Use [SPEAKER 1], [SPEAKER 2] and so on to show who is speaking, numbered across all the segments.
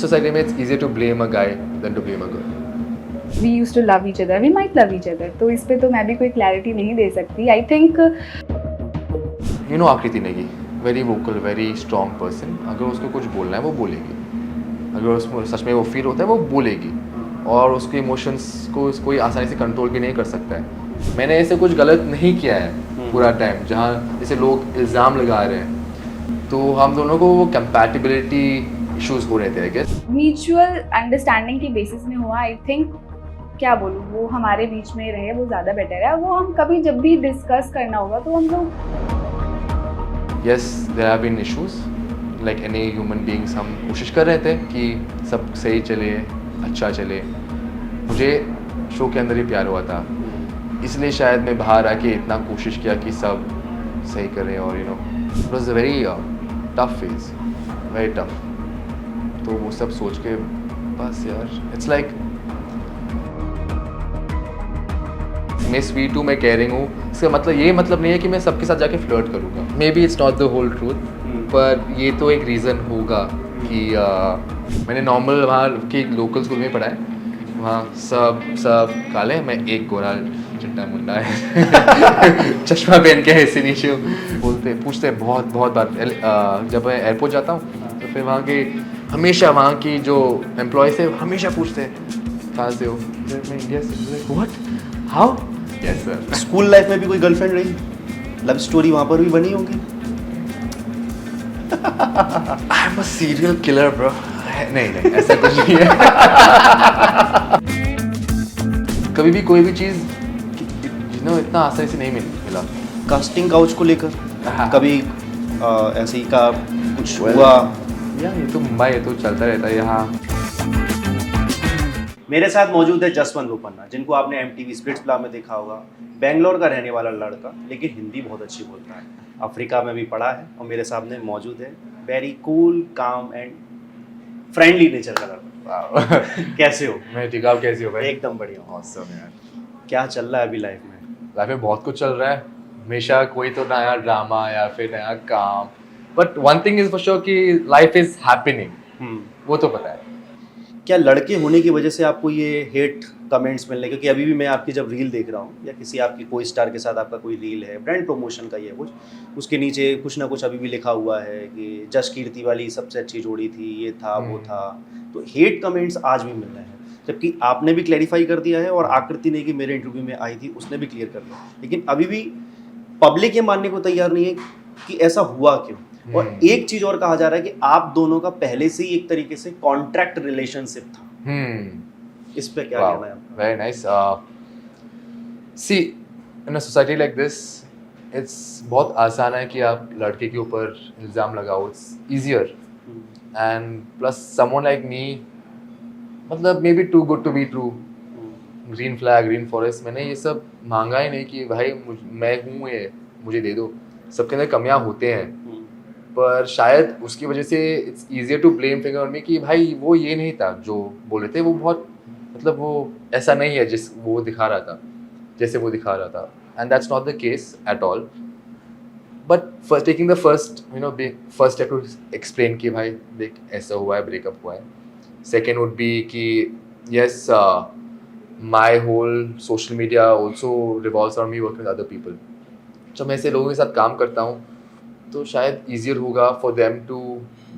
[SPEAKER 1] इस सोसाइटी में it's easy to blame a guy than to blame a girl.
[SPEAKER 2] We used to love each other, we might love each other, तो इस पे तो मैं भी कोई क्लैरिटी नहीं दे सकती. आई थिंक
[SPEAKER 1] यू नो आकृति Negi, very vocal, very strong person. अगर उसको कुछ बोलना है वो बोलेगी, अगर उसमें सच में वो फील होता है वो बोलेगी, और उसके इमोशंस को कोई आसानी से कंट्रोल भी नहीं कर सकता है. मैंने ऐसे कुछ गलत नहीं किया है पूरा टाइम, जहाँ जैसे लोग इल्ज़ाम लगा रहे हैं, तो हम दोनों को वो कंपैटिबिलिटी इश्यूज हो रहे थे आई गेस.
[SPEAKER 2] म्यूचुअल अंडरस्टैंडिंग की बेसिस में हुआ. आई थिंक क्या बोलूँ, वो हमारे बीच में रहे वो ज़्यादा बेटर है. वो हम कभी जब भी डिस्कस करना होगा तो हम लोग
[SPEAKER 1] yes there have been issues like any human beings. हम कोशिश कर रहे थे कि सब सही चले, अच्छा चले. मुझे शो के अंदर ही प्यार हुआ था, इसलिए शायद मैं बाहर आके इतना कोशिश किया कि सब सही करें. और you no it was a very tough phase, very tough. तो वो सब सोच के बस यार इट्स लाइक मैं स्वीट हूँ, मैं केयरिंग हूँ, इसका मतलब ये मतलब नहीं है कि मैं सबके साथ जाके फ्लर्ट करूँगा. Maybe it's not the whole truth, पर ये तो एक रीज़न होगा कि मैंने नॉर्मल वहाँ के लोकल स्कूल में पढ़ा है. वहाँ सब काले, मैं एक गोरा चिट्टा मुंडा है चश्मा पहन के ऐसे नीचे बोलते पूछते हैं बहुत बार. जब मैं एयरपोर्ट जाता हूँ तो फिर वहाँ के हमेशा वहाँ की जो एम्प्लॉयज़ है हमेशा पूछते हैं कहाँ से हो. मैं इंडिया से. What, how? Yes sir.
[SPEAKER 3] School life में भी कोई गर्लफ्रेंड रही? लव स्टोरी वहां पर भी बनी होगी?
[SPEAKER 1] आई am a serial killer bro. नहीं ऐसा कुछ नहीं है. कभी भी कोई भी चीज़ इतना आसानी से नहीं मिला.
[SPEAKER 3] कास्टिंग काउच को लेकर
[SPEAKER 1] हाँ.
[SPEAKER 3] कभी ऐसे ही का कुछ हुआ?
[SPEAKER 1] यार ये तो मुंबई है तो चलता रहता है यहाँ.
[SPEAKER 3] मेरे साथ मौजूद है जसवंत बोपन्ना, जिनको आपने MTV स्प्लिट्सविला में देखा होगा. बेंगलोर का रहने वाला लड़का, लेकिन हिंदी बहुत अच्छी बोलता है. अफ्रीका में भी पढ़ा है और मेरे सामने मौजूद है. वेरी कूल, काम एंड फ्रेंडली नेचर का लड़का. कैसे हो?
[SPEAKER 1] मैं ठीक. आप कैसे हो भाई?
[SPEAKER 3] एकदम बढ़िया.
[SPEAKER 1] ऑसम यार.
[SPEAKER 3] क्या चल रहा है अभी लाइफ में?
[SPEAKER 1] लाइफ में बहुत कुछ चल रहा है. हमेशा कोई तो नया ड्रामा या फिर नया काम. But one thing is for sure कि लाइफ इज हैपनिंग, वो तो पता है.
[SPEAKER 3] क्या लड़के होने की वजह से आपको ये हेट कमेंट्स मिलने, क्योंकि अभी भी मैं आपकी जब रील देख रहा हूँ या किसी आपकी कोई स्टार के साथ आपका कोई रील है, ब्रांड प्रमोशन का ही है कुछ, उसके नीचे कुछ ना कुछ अभी भी लिखा हुआ है कि जश कीर्ति वाली सबसे अच्छी जोड़ी थी, ये था वो था. तो हेट कमेंट्स आज भी मिल रहे हैं, जबकि आपने भी क्लैरिफाई कर दिया है और आकृति ने कि मेरे इंटरव्यू में आई थी उसने भी क्लियर कर दिया, लेकिन अभी भी पब्लिक ये मानने को तैयार नहीं है कि ऐसा हुआ क्यों. और एक चीज और कहा जा रहा है कि आप दोनों का पहले से ही एक तरीके से कॉन्ट्रैक्ट रिलेशनशिप था. इस पे क्या कहना है आपका?
[SPEAKER 1] Very nice. See in a society like this it's बहुत आसान है कि आप लड़के के ऊपर इल्ज़ाम लगाओ. It's easier. And plus someone like me, मतलब maybe too good to be true. Green flag, green forest, मैंने ये सब मांगा ही नहीं कि भाई मैं हूँ ये, मुझे दे दो. सबके अंदर कमियाँ होते हैं, पर शायद उसकी वजह से it's easier to blame finger on me कि भाई वो ये नहीं था जो बोल रहे थे, वो बहुत मतलब वो ऐसा नहीं है जिस वो दिखा रहा था, जैसे वो दिखा रहा था. And that's not the case at all. But first taking the first first step to explain कि भाई देख ऐसा हुआ है, ब्रेकअप हुआ है. सेकेंड वुड बी कि yes my whole social media also revolves around me working with other people. जब मैं ऐसे लोगों के साथ काम करता हूँ तो शायद ईजियर होगा for them to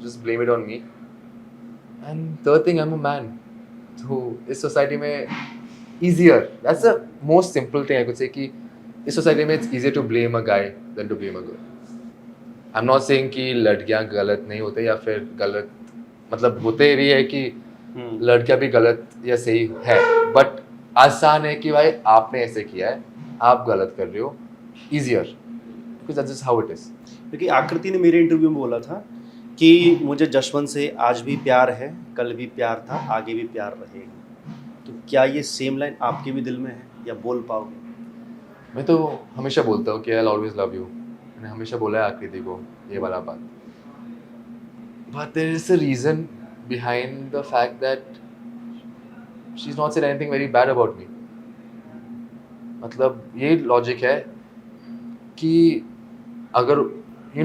[SPEAKER 1] just blame it on me. And third thing, I am a man. तो इस सोसाइटी में easier, that's the most simple thing I could say कि इस सोसाइटी में it's easier to blame a guy than to blame a girl. I am not saying कि लड़कियां गलत नहीं होते या फिर गलत, मतलब होते भी है कि लड़कियां भी गलत या सही है, बट आसान है कि भाई आपने ऐसे किया है, आप गलत कर रहे हो. Easier because that's just how it is.
[SPEAKER 3] क्योंकि आकृति ने मेरे इंटरव्यू में बोला था कि मुझे जसवंत से आज भी प्यार है, कल भी प्यार था, आगे भी प्यार रहेगा. तो क्या ये सेम लाइन आपके भी दिल में है या बोल पाओगे?
[SPEAKER 1] मैं तो हमेशा बोलता हूँ कि I will always love you. मैंने हमेशा बोला है आकृति को ये वाला बात. But there is a reason behind the fact that she is not said anything very bad about me. मतलब ये लॉजिक है कि अगर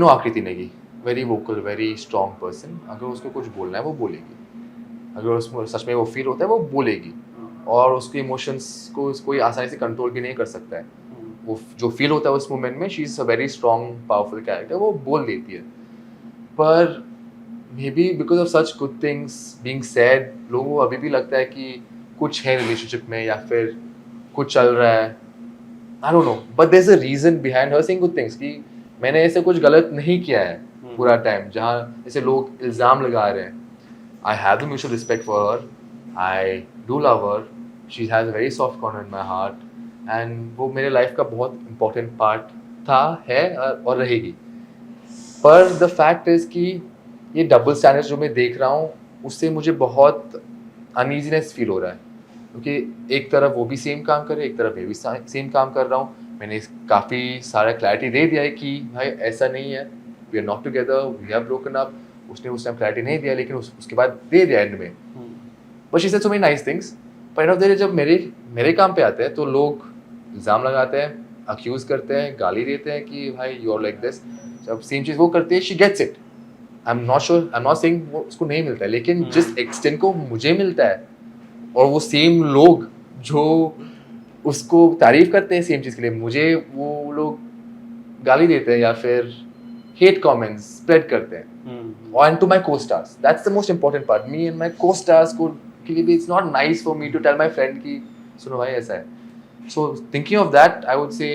[SPEAKER 1] Akriti Negi, very vocal, very strong person, अगर उसको कुछ बोलना है वो बोलेगी, अगर उसमें सच में वो फील होता है वो बोलेगी, और उसके इमोशंस को कोई आसानी से कंट्रोल भी नहीं कर सकता है। वो जो फील होता है उस मोमेंट में, she is a very strong powerful character, वो बोल देती है। पर may be because of such good things being said, लोगों को अभी भी लगता है कि कुछ है रिलेशनशिप में या फिर कुछ चल रहा है। I don't know, but there is a reason behind her saying good things कि मैंने ऐसे कुछ गलत नहीं किया है पूरा टाइम, जहाँ जैसे लोग इल्ज़ाम लगा रहे हैं। I have the mutual respect for her. I do love her. She has a very soft corner in my heart. And वो मेरे लाइफ का बहुत important part था, है और रहेगी। पर the fact is कि ये double standards जो मैं देख रहा हूँ, उससे मुझे बहुत uneasiness feel हो रहा है। क्योंकि एक तरफ वो भी सेम काम कर रहे हैं, एक तरफ मैं भी सेम काम कर रहा हूँ। मैंने काफ़ी सारा क्लैरिटी दे दिया है कि भाई ऐसा नहीं है, we are not together, we have broken up. उसने उस टाइम क्लैरिटी नहीं दिया, लेकिन उसके बाद दे दिया एंड में। But she said so many nice things. पर एंड ऑफ द डे जब मेरे काम पे आते हैं तो लोग इल्ज़ाम लगाते हैं, अक्यूज़ करते हैं, गाली देते हैं कि भाई यू आर लाइक दिस। जब सेम चीज़ वो करती है, she gets it. I am not sure, I am not saying वो उसको नहीं मिलता है, लेकिन जिस एक्सटेंट को मुझे मिलता है, और वो सेम लोग जो उसको तारीफ करते हैं सेम चीज़ के लिए, मुझे वो लोग गाली देते हैं या फिर hate comments spread करते हैं। And to my co-stars, that's the most important part. Me and my co-stars को के लिए भी it's not nice for me to tell my friend कि सुनो भाई ऐसा है। So thinking of that, I would say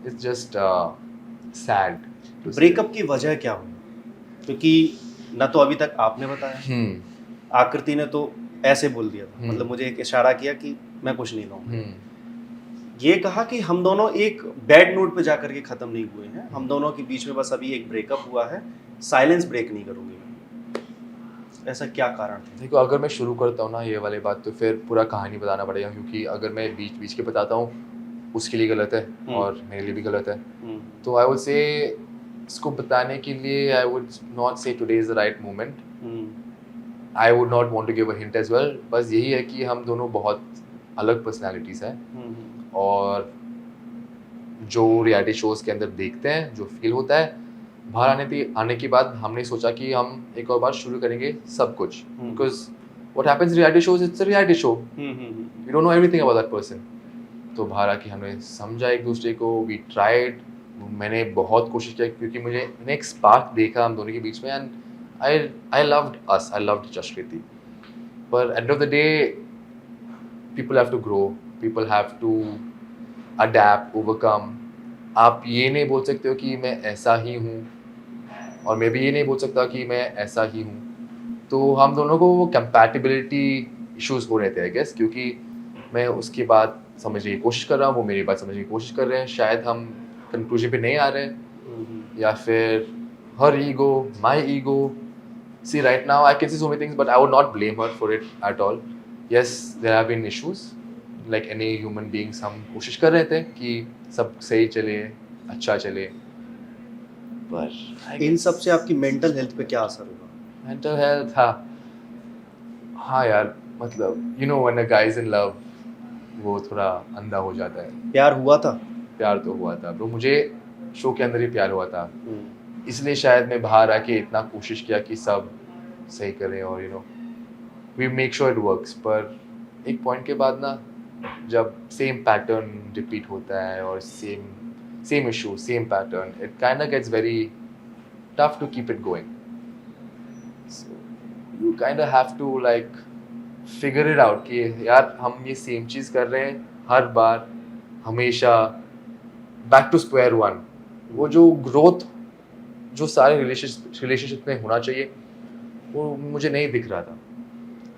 [SPEAKER 1] it's just sad.
[SPEAKER 3] Breakup की वजह क्या हुई? क्योंकि ना तो अभी तक आपने बताया, आकृति ने तो ऐसे बोल दिया था, मतलब मुझे एक इशारा किया कि मैं कुछ नहीं कहूँगा। ये कहा कि हम दोनों एक बैड नोट पे जाकर के ख़त्म नहीं हुए हैं, हम दोनों के बीच में बस अभी एक ब्रेकअप हुआ है, साइलेंस ब्रेक नहीं करूँगी मैं। ऐसा क्या कारण था?
[SPEAKER 1] देखो, अगर मैं शुरू करता हूँ ना ये वाली बात, तो फिर पूरा कहानी बताना पड़ेगा, क्योंकि अगर मैं बीच बीच के बताता हूँ उसके लिए गलत है और मेरे लिए भी गलत है। तो आई वुड से इसको बताने के लिए I would not say today is the right moment. I would not want to give a hint as well. बस यही है कि हम दोनों बहुत अलग पर्सनैलिटीज़ हैं, और जो रियलिटी शोज़ के अंदर देखते हैं, जो फील होता है, बाहर आने के बाद हमने सोचा कि हम एक और बार शुरू करेंगे सब कुछ। Because what happens in reality shows, it's a reality show, we don't know everything about that person. तो बाहर आके हमने समझा एक दूसरे को, वी ट्राइड। मैंने बहुत कोशिश किया, क्योंकि मैंने एक स्पार्क देखा हम दोनों के बीच में, and I loved us, I loved Jashkriti. पर end of the day people have to grow, people have to adapt, overcome. आप ये नहीं बोल सकते हो कि मैं ऐसा ही हूँ, और मैं भी ये नहीं बोल सकता कि मैं ऐसा ही हूँ। तो हम दोनों को वो कंपैटिबिलिटी इश्यूज हो रहे थे आई गेस, क्योंकि मैं उसकी बात समझने की कोशिश कर रहा हूँ, वो मेरी बात समझने की कोशिश कर रहे हैं। शायद हम कंक्लूजन पे नहीं आ रहे हैं, या फिर her ego, my ego. See, right now I can see so many things, but I would not blame her for it at all. Yes, there have been issues, like any human beings. हम कोशिश कर रहे थे कि सब सही चले, अच्छा चले, पर
[SPEAKER 3] इन सब से आपकी मेंटल हेल्थ पे क्या असर हुआ?
[SPEAKER 1] मेंटल हेल्थ, हाँ यार, मतलब you know when a guy is in love, वो थोड़ा अंधा हो जाता है।
[SPEAKER 3] प्यार हुआ था?
[SPEAKER 1] प्यार तो हुआ था ब्रो, मुझे शो के अंदर ही प्यार हुआ था, इसलिए शायद मैं बाहर आके इतना कोशिश किया कि सब सही करें, और you know we make sure it works. पर एक पॉइंट के बाद ना, जब सेम पैटर्न रिपीट होता है और same issue, same pattern, it kind of gets very tough to keep it going. So you kind of have to like figure it out कि यार हम ये सेम चीज़ कर रहे हैं हर बार, हमेशा बैक टू स्क्वायर वन। वो जो ग्रोथ जो सारे रिलेशनशिप में होना चाहिए, वो मुझे नहीं दिख रहा था।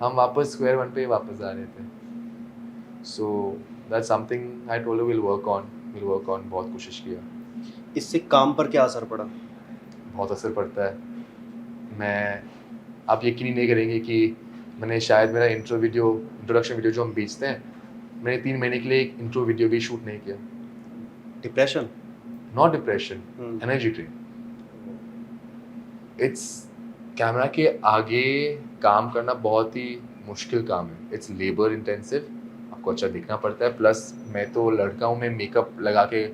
[SPEAKER 1] हम वापस स्क्वायर वन पे वापस आ रहे थे। So that's something I told you will work on. बहुत कोशिश किया।
[SPEAKER 3] इससे काम पर क्या असर पड़ा?
[SPEAKER 1] बहुत असर पड़ता है। आप यकीन ही नहीं करेंगे कि मैंने शायद मेरा इंट्रोडक्शन वीडियो जो हम बेचते हैं, मैंने 3 महीने के लिए एक इंट्रो वीडियो भी शूट नहीं किया।
[SPEAKER 3] Depression?
[SPEAKER 1] Not depression, energy drain. It's camera के आगे काम करना बहुत ही मुश्किल काम है। इट्स लेबर इंटेंसिव, आपको अच्छा दिखना पड़ता है। प्लस मैं तो लड़का हूँ, मैं मेकअप लगा के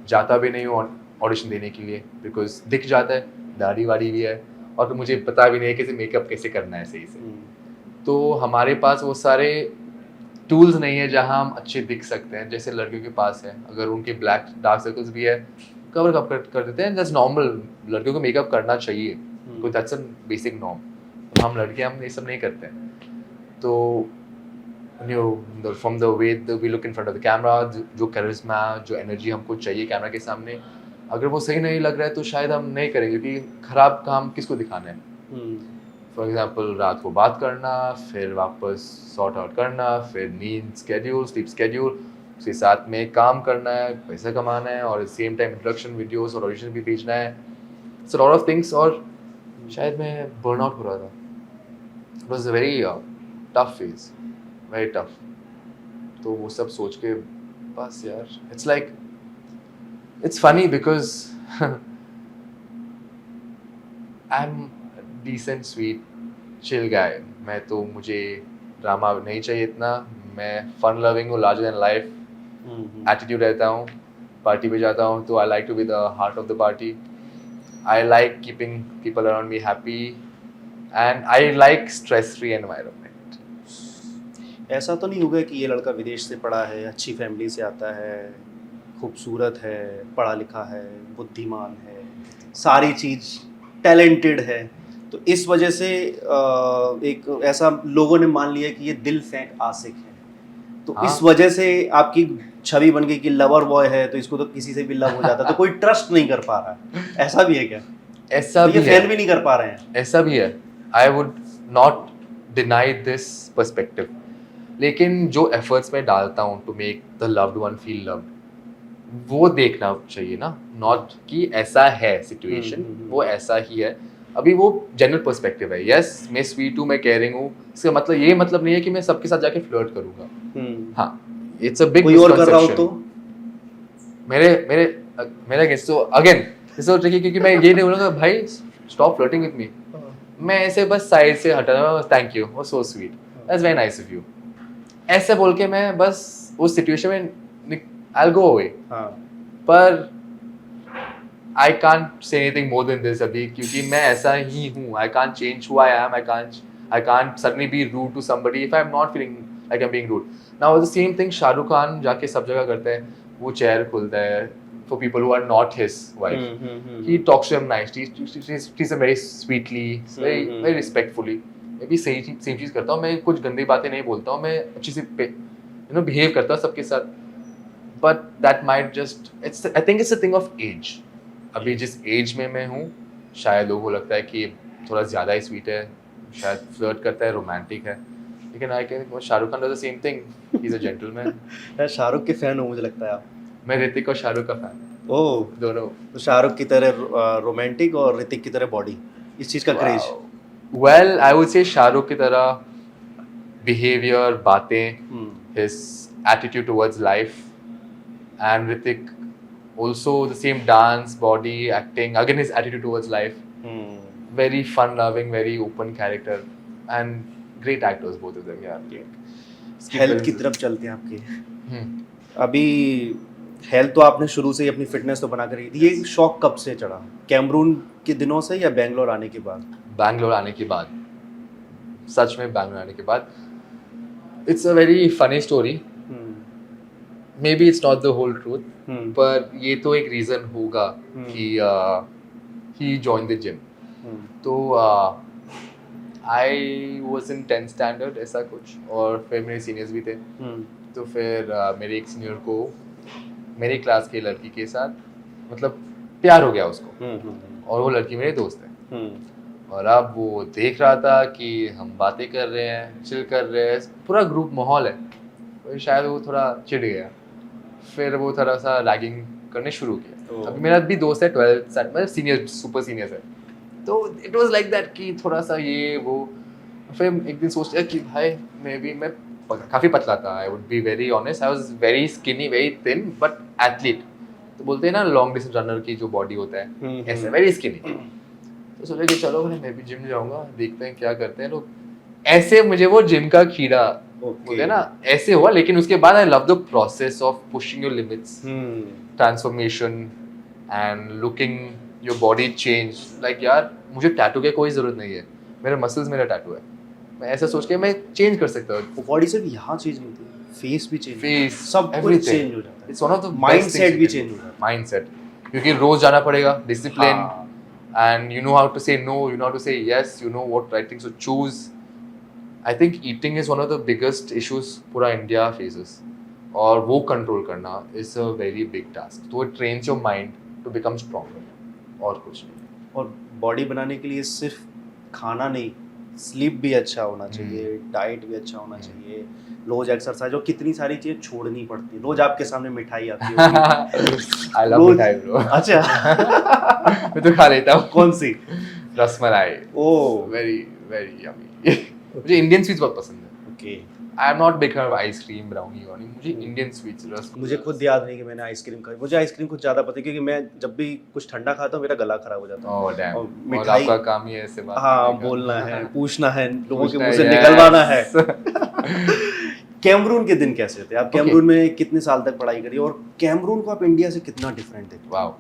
[SPEAKER 1] जाता भी नहीं हूँ ऑडिशन देने के लिए, बिकॉज दिख जाता है, दाढ़ी वाड़ी भी है, और तो मुझे पता भी नहीं है कैसे मेकअप कैसे करना है सही से। तो हमारे पास वो सारे टूल्स नहीं है जहाँ हम अच्छे दिख सकते हैं जैसे लड़कियों के पास है। अगर उनके ब्लैक डार्क सर्कल्स भी है कवर अप कर देते हैं, दैट्स नॉर्मल। लड़कियों को मेकअप करना चाहिए, तो दैट्स अ बेसिक नॉर्म। हम लड़कियां हम ये सब नहीं करते हैं। तो from the way we look in front of the camera, जो करिश्मा जो एनर्जी हमको चाहिए कैमरा के सामने, अगर वो सही नहीं लग रहा है तो शायद हम नहीं करेंगे, क्योंकि खराब काम किसको दिखाना है। फॉर एग्जाम्पल रात को बात करना, फिर वापस सॉर्ट आउट करना, फिर नींद स्केड्यूल, स्लीप स्केड्यूल, उसके साथ में काम करना है, पैसा कमाना है, और सेम टाइम इंट्रोडक्शन वीडियोस और ऑडिशन भी भेजना है, सो लॉट ऑफ थिंग्स। और शायद मैं बर्नआउट हो रहा था। It was a very tough phase, very tough. तो वो सब सोच के बस यार, it's like it's funny because I am decent sweet chill guy. मैं तो मुझे ड्रामा नहीं चाहिए इतना, मैं फन लविंग हूँ, लार्जर देन लाइफ एटीट्यूड रहता हूँ। पार्टी पे जाता हूँ तो I like to be the heart of the party. I like keeping people around me happy and I like stress free environment.
[SPEAKER 3] ऐसा तो नहीं होगा कि ये लड़का विदेश से पढ़ा है, अच्छी फैमिली से आता है, खूबसूरत है, पढ़ा लिखा है, बुद्धिमान है, सारी चीज़ टैलेंटेड है, तो इस वजह से एक ऐसा लोगों ने मान लिया कि ये दिल फेंक आशिक है, तो
[SPEAKER 1] हाँ।
[SPEAKER 3] इस वजह से आपकी छवि बन गई कि लवर बॉय है तो इसको तो किसी से भी लव हो जाता, तो कोई ट्रस्ट नहीं कर पा रहा है। ऐसा भी है क्या?
[SPEAKER 1] ऐसा
[SPEAKER 3] तो
[SPEAKER 1] भी
[SPEAKER 3] ये
[SPEAKER 1] है,
[SPEAKER 3] फैन भी नहीं कर पा रहे हैं।
[SPEAKER 1] ऐसा भी है। I would not deny this perspective, लेकिन जो एफर्ट्स मैं डालता हूँ to make the loved one feel loved, वो देखना चाहिए ना, नॉट कि ऐसा है सिचुएशन, वो ऐसा ही है। अभी वो जनरल पर्सपेक्टिव है। यस मैं स्वीट हूँ, मैं केयरिंग हूँ, इसका मतलब ये मतलब नहीं है कि मैं सबके साथ जाके फ्लर्ट करूँगा। हाँ, इट्स अ बिग
[SPEAKER 3] कोई और कर रहा हो तो
[SPEAKER 1] मेरे मेरे मेरा गेस तो अगेन इट्स ट्रिकी, क्योंकि मैं ये नहीं बोलूँगा भाई स्टॉप फ्लर्टिंग विद मी। मैं ऐसे बस साइड से हटा, थैंक यू, वो so sweet, that's very nice of you, ऐसे बोल के मैं बस उस सिचुएशन में आई विल गो अवे। पर I can't say anything more than this अभी, क्योंकि मैं ऐसा ही हूँ। I can't change who I am. I can't suddenly be rude to somebody if I'm not feeling like I'm being rude. Now the same thing Shahrukh Khan जाके सब जगह करता है, वो चेयर खुलता है for people who are not his wife. He talks to them nicely. He's a very sweetly, very respectfully. मैं भी सेम चीज़ करता हूँ। मैं कुछ गंदी बातें नहीं बोलता हूँ, मैं अच्छी सी behave करता हूँ सबके साथ। But that might just I think it's a thing of age. अभी जिस एज में मैं हूँ, शायद लोगों को लगता है कि थोड़ा ज़्यादा ही स्वीट है, शायद फ्लर्ट करता है, रोमांटिक है, लेकिन I can Shahrukh Khan does the same thing, he is a gentleman.
[SPEAKER 3] मैं शाहरुख के फैन हूँ, मुझे लगता है आप।
[SPEAKER 1] मैं ऋतिक और शाहरुख का फैन।
[SPEAKER 3] ओह,
[SPEAKER 1] दोनों।
[SPEAKER 3] तो शाहरुख की तरह रोमांटिक और ऋतिक की तरह बॉडी, इस चीज़ का क्रेज।
[SPEAKER 1] वेल आई वुड से शाहरुख की तरह बिहेवियर, बातें, his attitude towards life, and Hrithik also the same dance, body, acting, again his attitude towards life. Very fun loving, very open character, and great actors both of them. Yeah.
[SPEAKER 3] Health की तरफ चलते हैं आपके। अभी health तो आपने शुरू से ही अपनी फिटनेस तो बना कर रही थी, ये शौक कब से चढ़ा? कैमरून के दिनों से या बैंगलोर आने के बाद?
[SPEAKER 1] बैंगलोर आने के बाद, सच में बैंगलोर आने के बाद। It's a very funny story. Maybe it's not the whole truth, पर ये तो एक रीज़न होगा कि he joined the gym. तो I was in 10th standard ऐसा कुछ, और फिर मेरे सीनियर्स भी थे। तो फिर मेरे एक सीनियर को मेरी क्लास की लड़की के साथ मतलब प्यार हो गया उसको, और वो लड़की मेरे दोस्त है। और अब वो देख रहा था कि हम बातें कर रहे हैं, चिल कर रहे हैं, पूरा ग्रुप माहौल है, तो शायद वो थोड़ा चिढ़ गया, फिर वो थोड़ा सा रैगिंग करने शुरू किया। अभी मेरा भी दोस्त है 12th मतलब सीनियर, सुपर सीनियर है, तो इट वाज लाइक दैट कि थोड़ा सा ये वो। फिर एक दिन सोचता कि भाई मैं काफ़ी पतला था, I would be very honest, I was very skinny, very thin, but athlete. तो बोलते हैं ना लॉन्ग डिस्टेंस रनर की जो बॉडी होता है, ऐसे वेरी स्किनी। तो सोचा कि चलो मैं भी जिम जाऊँगा, देखते हैं क्या करते हैं लोग। ऐसे मुझे वो जिम का कीड़ा बोलते हैं ना, ऐसे हुआ। लेकिन उसके बाद I love the process of pushing your limits, transformation and looking your body change. Like यार मुझे टैटू की कोई ज़रूरत नहीं है, मेरे मसल्स मेरा टैटू है। मैं ऐसा सोच के मैं चेंज कर सकता हूँ.
[SPEAKER 3] वो बॉडी से भी यहाँ चेंज नहीं होती, फेस भी चेंज,
[SPEAKER 1] Face,
[SPEAKER 3] सब कुछ
[SPEAKER 1] everything.
[SPEAKER 3] चेंज हो जाता है,
[SPEAKER 1] It's one of the
[SPEAKER 3] mindset भी चेंज हो जाता है.
[SPEAKER 1] माइंडसेट, क्योंकि रोज जाना पड़ेगा, डिसिप्लिन,
[SPEAKER 3] हाँ,
[SPEAKER 1] and you know how to say no, you know how to say yes, you know what right things to choose. I think eating is one of the biggest issues पूरा India faces, और वो control करना is a very big task. तो it trains your mind to become stronger, और कुछ नहीं.
[SPEAKER 3] और body बनाने के लिए सिर्फ खाना नहीं, स्लीप भी अच्छा होना चाहिए, डाइट भी अच्छा होना चाहिए, रोज एक्सरसाइज, और कितनी सारी चीजें छोड़नी पड़ती है. रोज आपके सामने मिठाई आती है.
[SPEAKER 1] I love मिठाई bro.
[SPEAKER 3] अच्छा,
[SPEAKER 1] मैं तो खा लेता हूँ.
[SPEAKER 3] कौन सी?
[SPEAKER 1] Rasmalai.
[SPEAKER 3] Oh,
[SPEAKER 1] Very very yummy. मुझे इंडियन स्वीट्स बहुत पसंद है.
[SPEAKER 3] Okay.
[SPEAKER 1] I am not big fan of ice cream, brownie वाउनी. मुझे इंडियन स्वीट्स, रस.
[SPEAKER 3] मुझे खुद याद नहीं कि मैंने आइसक्रीम खाई. मुझे आइसक्रीम कुछ ज़्यादा पता है, क्योंकि मैं जब भी कुछ ठंडा खाता हूँ मेरा गला खराब हो जाता है.
[SPEAKER 1] Oh damn.
[SPEAKER 3] और
[SPEAKER 1] और
[SPEAKER 3] मिठाई,
[SPEAKER 1] आपका काम ही है ऐसे बात
[SPEAKER 3] हाँ,
[SPEAKER 1] करने का.
[SPEAKER 3] बोलना है, पूछना है, लोगों के
[SPEAKER 1] पूछना
[SPEAKER 3] मुंह से
[SPEAKER 1] है,
[SPEAKER 3] निकलवाना है.
[SPEAKER 1] yes.
[SPEAKER 3] कैमरून के दिन कैसे थे? आप कैमरून में कितने साल तक पढ़ाई करी, और कैमरून को आप इंडिया से कितना डिफरेंट देखते
[SPEAKER 1] Wow.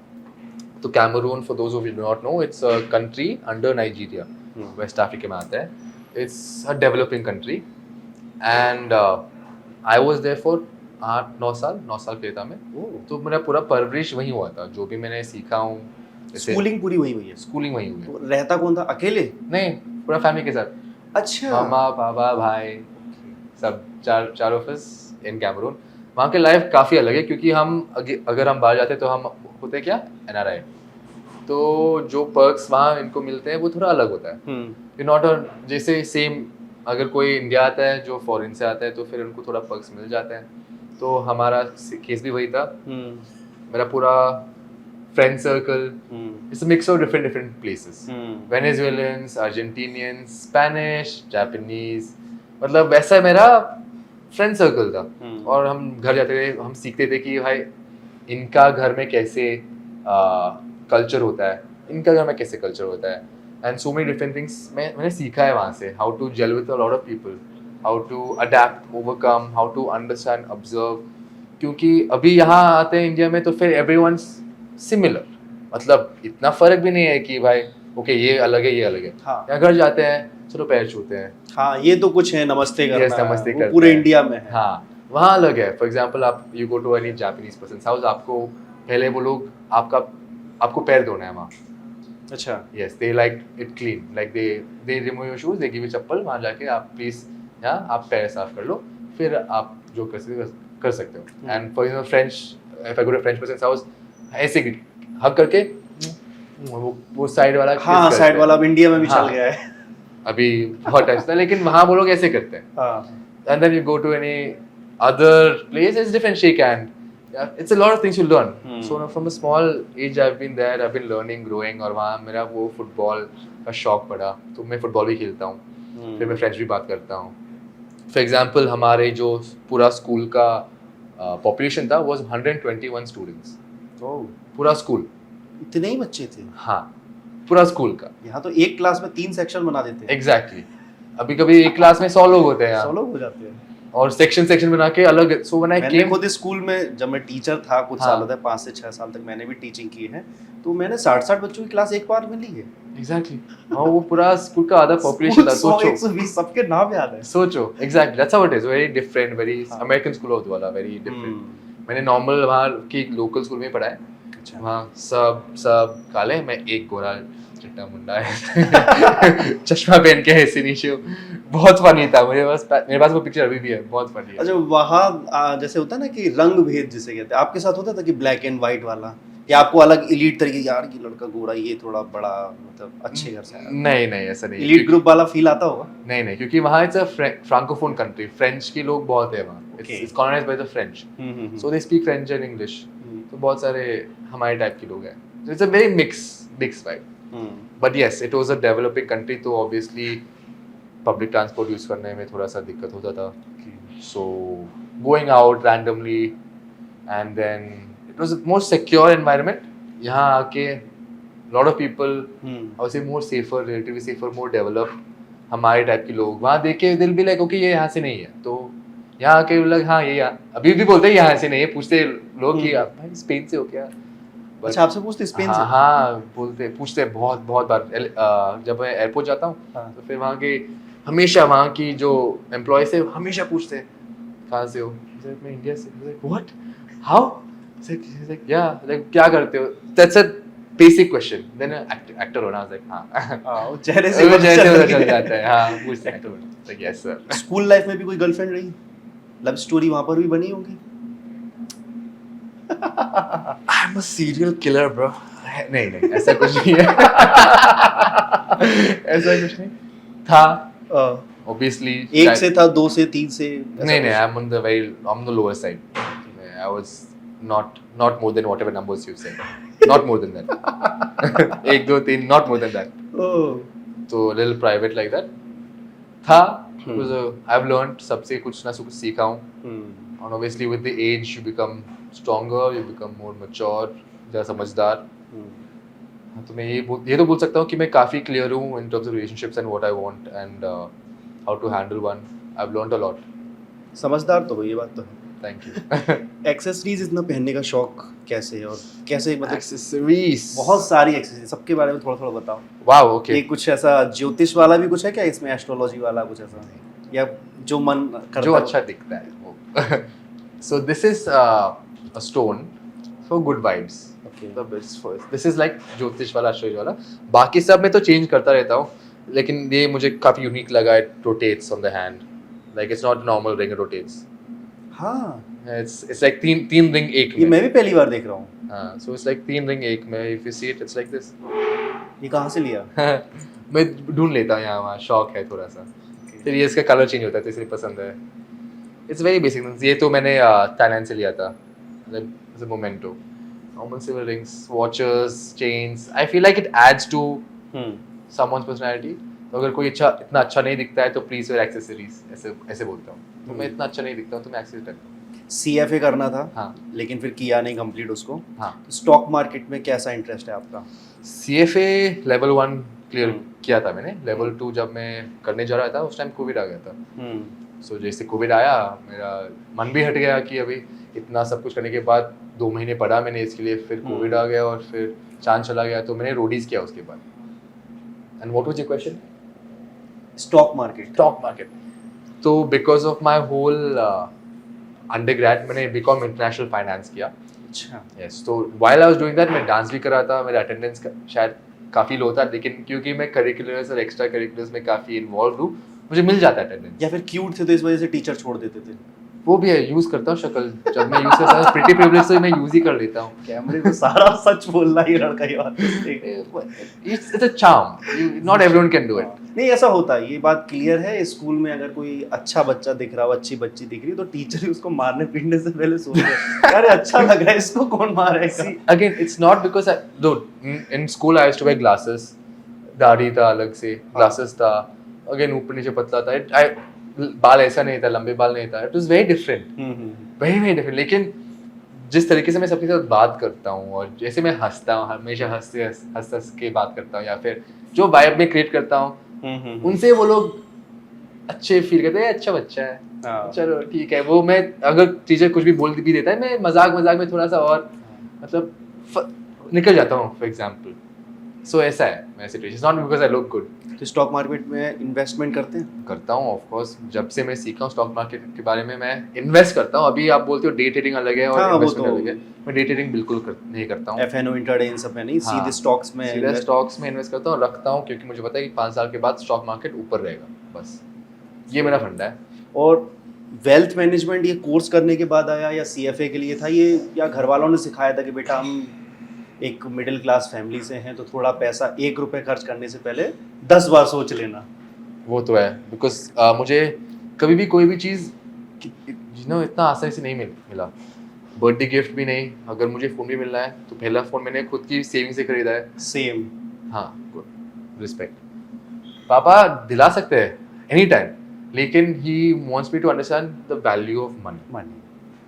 [SPEAKER 1] तो Cameroon, for those of you who do not know, it's a country under Nigeria.
[SPEAKER 3] हो?
[SPEAKER 1] वेस्ट अफ्रीका में आता है. It's a developing country, and I was there for 9 साल किया था मैं.
[SPEAKER 3] ओह,
[SPEAKER 1] तो मेरा पूरा परवरिश वहीं हुआ था. जो भी मैंने सीखा हूँ, जैसे
[SPEAKER 3] स्कूलिंग पूरी वही हुई है?
[SPEAKER 1] स्कूलिंग वहीं हुई है.
[SPEAKER 3] तो रहता कौन था, अकेले?
[SPEAKER 1] नहीं, पूरा फैमिली के साथ.
[SPEAKER 3] अच्छा.
[SPEAKER 1] मामा, पापा, भाई, सब चार ऑफ अस इन कैमरून. वहाँ की लाइफ काफ़ी अलग है, क्योंकि हम अगर हम बाहर जाते हैं तो हम होते क्या, NRI. तो जो पर्क्स वहाँ इनको मिलते हैं वो थोड़ा अलग होता है. यू नॉट जैसे सेम, अगर कोई इंडिया आता है जो फॉरेन से आता है तो फिर उनको थोड़ा पर्क्स मिल जाते हैं. तो हमारा केस भी वही था. मेरा पूरा friend circle it's a mix of different places. Venezuelans, Argentinians, Spanish, Japanese, मतलब वैसा मेरा फ्रेंड सर्कल था. और हम घर जाते थे, हम सीखते थे कि भाई इनका घर में कैसे कल्चर होता है, इनका घर में कैसे कल्चर होता है. And so many different things मैंने सीखा है वहाँ से. How to gel with a lot of people, how to adapt, overcome, how to understand, observe. क्योंकि अभी यहाँ आते हैं इंडिया में तो फिर एवरीवनस सिमिलर, मतलब इतना फर्क भी नहीं है कि भाई ओके ये अलग है, ये अलग है.
[SPEAKER 3] हाँ.
[SPEAKER 1] यहाँ घर जाते हैं, चलो पैर छूते हैं.
[SPEAKER 3] हाँ, ये तो कुछ है, नमस्ते करना.
[SPEAKER 1] Yes, नमस्ते
[SPEAKER 3] वो
[SPEAKER 1] करते
[SPEAKER 3] पूरे
[SPEAKER 1] हैं.
[SPEAKER 3] इंडिया में है.
[SPEAKER 1] हाँ, वहाँ अलग है. फॉर एग्जाम्पल आप you go to any Japanese person house, आपको पहले वो लोग आपको पैर धोना है वहाँ.
[SPEAKER 3] अच्छा.
[SPEAKER 1] Yes, they like it clean. Like they remove your shoes, they give you चप्पल. वहाँ जाके आप प्लीज यहाँ आप पैर साफ कर लो, फिर आप जो कर सकते हो. And for example French, if I go to French person house, ऐसे हग करके वो साइड वाला kiss
[SPEAKER 3] हाँ,
[SPEAKER 1] करते
[SPEAKER 3] साइड
[SPEAKER 1] हैं.
[SPEAKER 3] वाला अब इंडिया में भी
[SPEAKER 1] हाँ.
[SPEAKER 3] चल गया है.
[SPEAKER 1] अभी बहुत टाइम से, लेकिन वहाँ वो लोग ऐसे करते हैं.
[SPEAKER 3] हाँ.
[SPEAKER 1] And then you go to any other place, it's different shake hand. Yeah, it's a lot of things you learn. So from a small age I've been there, I've been learning, growing, और वहाँ मेरा वो football का शौक पड़ा, तो मैं football भी खेलता हूँ. फिर मैं फ्रेंच भी बात करता हूँ. फॉर एग्जाम्पल हमारे जो पूरा स्कूल का पॉपुलेशन था was 121 स्टूडेंट्स.
[SPEAKER 3] ओह,
[SPEAKER 1] पूरा स्कूल.
[SPEAKER 3] इतने ही बच्चे थे?
[SPEAKER 1] हाँ, पूरा स्कूल का.
[SPEAKER 3] यहाँ तो एक क्लास में 3 सेक्शन बना देते हैं.
[SPEAKER 1] एग्जैक्टली. अभी कभी एक क्लास में 100 लोग होते हैं
[SPEAKER 3] 100
[SPEAKER 1] यहाँ,
[SPEAKER 3] लोग हो जाते हैं.
[SPEAKER 1] और सेक्शन बना के अलग. सो व्हेन आई
[SPEAKER 3] मैंने
[SPEAKER 1] केम,
[SPEAKER 3] खुद स्कूल में जब मैं टीचर था कुछ
[SPEAKER 1] हाँ.
[SPEAKER 3] सालों तक, 5 से 6 साल तक मैंने भी टीचिंग की है, तो मैंने 60 बच्चों की क्लास एक बार में ली है.
[SPEAKER 1] एग्जैक्टली. हाँ, वो पूरा स्कूल का आधा पॉपुलेशन था.
[SPEAKER 3] 100,
[SPEAKER 1] सोचो
[SPEAKER 3] 120 सबके नाम याद है.
[SPEAKER 1] सोचो. Exactly, that's how it is. Very different, very
[SPEAKER 3] हाँ.
[SPEAKER 1] अमेरिकन स्कूल होता वाला, वेरी डिफरेंट. मैंने नॉर्मल वहाँ की लोकल स्कूल में पढ़ा है.
[SPEAKER 3] अच्छा.
[SPEAKER 1] वहाँ सब काले, मैं एक गोरा चिट्टा मुंडा है चश्मा पहन के ऐसे नीचे. बहुत फनी था. मेरे पास वो पिक्चर अभी भी है, बहुत फनी है.
[SPEAKER 3] अच्छा, वहाँ जैसे होता है ना कि रंग भेद जिसे कहते हैं, आपके साथ होता था कि ब्लैक एंड व्हाइट वाला, या आपको अलग इलीट तरीके, यार ये लड़का गोरा, ये थोड़ा बड़ा, मतलब अच्छे घर से आया?
[SPEAKER 1] नहीं ऐसा नहीं.
[SPEAKER 3] इलीट ग्रुप वाला फील आता होगा?
[SPEAKER 1] नहीं, क्योंकि वहाँ it's a francophone country. French के लोग बहुत है वहाँ. It's colonised by the French, so they speak French and English. तो बहुत सारे हमारे टाइप के लोग हैं. It's a very mix vibe. But yes, it was a developing country, तो ऑब्वियसली पब्लिक ट्रांसपोर्ट यूज करने में थोड़ा सा दिक्कत होता था. So going out randomly, and then it was a more secure environment. यहाँ आके lot of people, I would से मोर सेफर, रिलेटिवली सेफर, मोर डेवलप. हमारे टाइप के लोग वहाँ देख के दिल भी लाइक ओके ये यहाँ से नहीं है. तो यहाँ आके लग हाँ ये अभी भी बोलते हैं यहाँ से नहीं है. पूछते लोग कि आप भाई स्पेन से हो क्या?
[SPEAKER 3] अच्छा, आपसे पूछते स्पेन से?
[SPEAKER 1] हाँ, पूछते बहुत बार. जब मैं एयरपोर्ट जाता हूँ
[SPEAKER 3] हाँ.
[SPEAKER 1] तो फिर वहाँ के हमेशा वहाँ की जो एम्प्लॉयज थे हमेशा पूछते कहाँ से हो, मैं इंडिया से, व्हाट, हाउ, क्या करते हो, that's a basic question, then actor होना, हाँ
[SPEAKER 3] वो चेहरे से
[SPEAKER 1] वो जैसे पता चल जाता है, हाँ पूछते हैं एक्टर होना, यस सर।
[SPEAKER 3] स्कूल लाइफ में भी कोई गर्लफ्रेंड रही, लव स्टोरी वहां पर भी बनी होगी?
[SPEAKER 1] आई am a serial killer bro, नहीं ऐसा कुछ नहीं है ऐसा कुछ नहीं था, obviously
[SPEAKER 3] एक से था, दो से, तीन से?
[SPEAKER 1] नहीं I'm on the lower side. I was not more than whatever numbers you said, not more than that एक दो तीन, not more than that, तो little private like that था, because I've learned सबसे कुछ ना कुछ सीखा हूँ, and obviously with the age you become stronger, you become more mature, ज़्यादा समझदार, तो मैं ये तो बोल सकता हूँ कि मैं काफ़ी क्लियर हूँ in terms of relationships and what I want and how to handle one. I've learned a lot.
[SPEAKER 3] समझदार तो हो, ये बात तो है।
[SPEAKER 1] Thank you.
[SPEAKER 3] एक्सेसरीज इतना पहनने का शौक कैसे है, और कैसे, मतलब
[SPEAKER 1] Accessories.
[SPEAKER 3] बहुत सारी एक्सेसरीज, सबके बारे में थोड़ा थोड़ा बताओ।
[SPEAKER 1] Wow. Okay.
[SPEAKER 3] ये कुछ ऐसा ज्योतिष वाला भी कुछ है क्या इसमें, एस्ट्रोलॉजी वाला कुछ ऐसा, या जो मन करता
[SPEAKER 1] जो
[SPEAKER 3] हो?
[SPEAKER 1] अच्छा दिखता है वो। So this is a stone for good vibes.
[SPEAKER 3] Okay.
[SPEAKER 1] The best first. This is like ज्योतिष वाला, एस्ट्रोलॉजी वाला। बाकी सब में तो चेंज करता रहता हूँ, लेकिन ये मुझे काफी यूनिक लगा। It rotates on the hand. Like it's not normal ring, it rotates.
[SPEAKER 3] हाँ,
[SPEAKER 1] It's like तीन रिंग एक
[SPEAKER 3] ये
[SPEAKER 1] में।
[SPEAKER 3] मैं भी पहली बार देख रहा हूँ।
[SPEAKER 1] हाँ, so it's like तीन रिंग एक में। If you see it, it's like this.
[SPEAKER 3] ये कहाँ से लिया?
[SPEAKER 1] मैं ढूंढ लेता हूँ यहाँ वहाँ, शौक है थोड़ा सा। फिर ये इसका कलर चेंज होता है तो इसलिए पसंद है। It's very basic. ये तो मैंने थाईलैंड से लिया था, as a memento. Normal silver rings, watches, chains. I feel like it adds to someone's personality. तो अगर कोई इतना अच्छा नहीं दिखता है तो प्लीज वेयर एक्सेसरीज, ऐसे बोलता हूँ। तो मैं इतना अच्छा नहीं दिखता हूँ तो मैं एक्सेसरीज रखता हूँ।
[SPEAKER 3] CFA करना था,
[SPEAKER 1] हाँ,
[SPEAKER 3] लेकिन फिर किया नहीं कंप्लीट उसको।
[SPEAKER 1] हाँ।
[SPEAKER 3] स्टॉक मार्केट में कैसा इंटरेस्ट है आपका?
[SPEAKER 1] CFA लेवल 1 क्लियर किया था मैंने। लेवल 2 जब मैं करने जा रहा था उस टाइम कोविड आ गया था। सो जैसे कोविड आया, मेरा मन भी हट गया कि अभी इतना सब कुछ करने के बाद 2 महीने पढ़ा मैंने इसके लिए, फिर कोविड आ गया और फिर चांद चला गया, तो मैंने रोडीज किया उसके बाद। And what was your question?
[SPEAKER 3] Stock market.
[SPEAKER 1] तो because of my whole undergrad मैंने बीकॉम इंटरनेशनल फाइनेंस किया।
[SPEAKER 3] अच्छा।
[SPEAKER 1] यस, तो while I was doing that मैं डांस भी कर रहा था। मेरा अटेंडेंस शायद काफ़ी लो था, लेकिन क्योंकि मैं करिकुलर्स और एक्स्ट्रा करिकुलर्स में काफ़ी इन्वॉल्व हूँ, मुझे मिल जाता है अटेंडेंस।
[SPEAKER 3] या फिर क्यूट थे तो इस वजह से टीचर छोड़ देते थे?
[SPEAKER 1] वो भी है, यूज़ करता हूँ शक्ल। जब मैं यूज़ करता हूँ प्रिटी प्रिविलेज तो मैं यूज़ ही कर लेता हूँ।
[SPEAKER 3] कैमरे को सारा सच बोलना ही लड़का ही बात।
[SPEAKER 1] It's a charm, not everyone can do it.
[SPEAKER 3] नहीं, ऐसा होता है, ये बात क्लियर है। स्कूल में अगर कोई अच्छा बच्चा दिख रहा हो, अच्छी बच्ची दिख रही है, तो टीचर ही उसको मारने पीटने से पहले सोच रहे हैं यार अच्छा लग रहा है, इसको कौन मारेगा।
[SPEAKER 1] Again it's not because in school I used to wear glasses, दाढ़ी था अलग से, ग्लासेस था, अगेन ऊपर नीचे पतला था, बाल ऐसा नहीं था, लंबे बाल नहीं था। It was very different, very different. लेकिन जिस तरीके से मैं सबके साथ बात करता हूँ और जैसे मैं हंसता हूँ, हमेशा हंस के बात करता हूँ, या फिर जो वाइब में क्रिएट करता हूँ, उनसे वो लोग अच्छे फील करते हैं, अच्छा बच्चा है, चलो ठीक है। वो मैं अगर टीचर कुछ भी बोल भी देता है, मैं मजाक में थोड़ा सा और मतलब निकल जाता हूँ, फॉर एग्जाम्पल। सो ऐसा है मेरा situation, not because I look good.
[SPEAKER 3] तो स्टॉक मार्केट में इन्वेस्टमेंट करते हैं?
[SPEAKER 1] करता हूँ ऑफ कोर्स। जब से मैं सीखा हूँ स्टॉक मार्केट के बारे में, मैं इन्वेस्ट करता हूँ। अभी आप बोलते हो डे ट्रेडिंग अलग है और इन्वेस्टमेंट अलग है। मैं डे ट्रेडिंग बिल्कुल नहीं करता हूँ।
[SPEAKER 3] FNO, इंट्राडे, इन सब में नहीं,
[SPEAKER 1] हाँ,
[SPEAKER 3] सीधे स्टॉक्स में
[SPEAKER 1] इन्वेस्ट करता हूँ, रखता हूँ, क्योंकि मुझे पता है कि 5 साल के बाद स्टॉक मार्केट ऊपर रहेगा। बस ये मेरा फंडा है।
[SPEAKER 3] और वेल्थ मैनेजमेंट ये कोर्स करने के बाद आया या CFA के लिए था ये, या घर वालों ने सिखाया था कि बेटा हम एक मिडिल क्लास फैमिली से हैं तो थोड़ा पैसा 1 रुपये खर्च करने से पहले 10 बार सोच लेना?
[SPEAKER 1] वो तो है, बिकॉज मुझे कभी भी कोई भी चीज़ इतना आसानी से नहीं मिला। बर्थडे गिफ्ट भी नहीं। अगर मुझे फ़ोन भी मिलना है तो पहला फ़ोन मैंने खुद की सेविंग से खरीदा है।
[SPEAKER 3] सेम।
[SPEAKER 1] हाँ, गुड, रिस्पेक्ट। पापा दिला सकते हैं एनी टाइम, लेकिन he wants me to understand the value of money.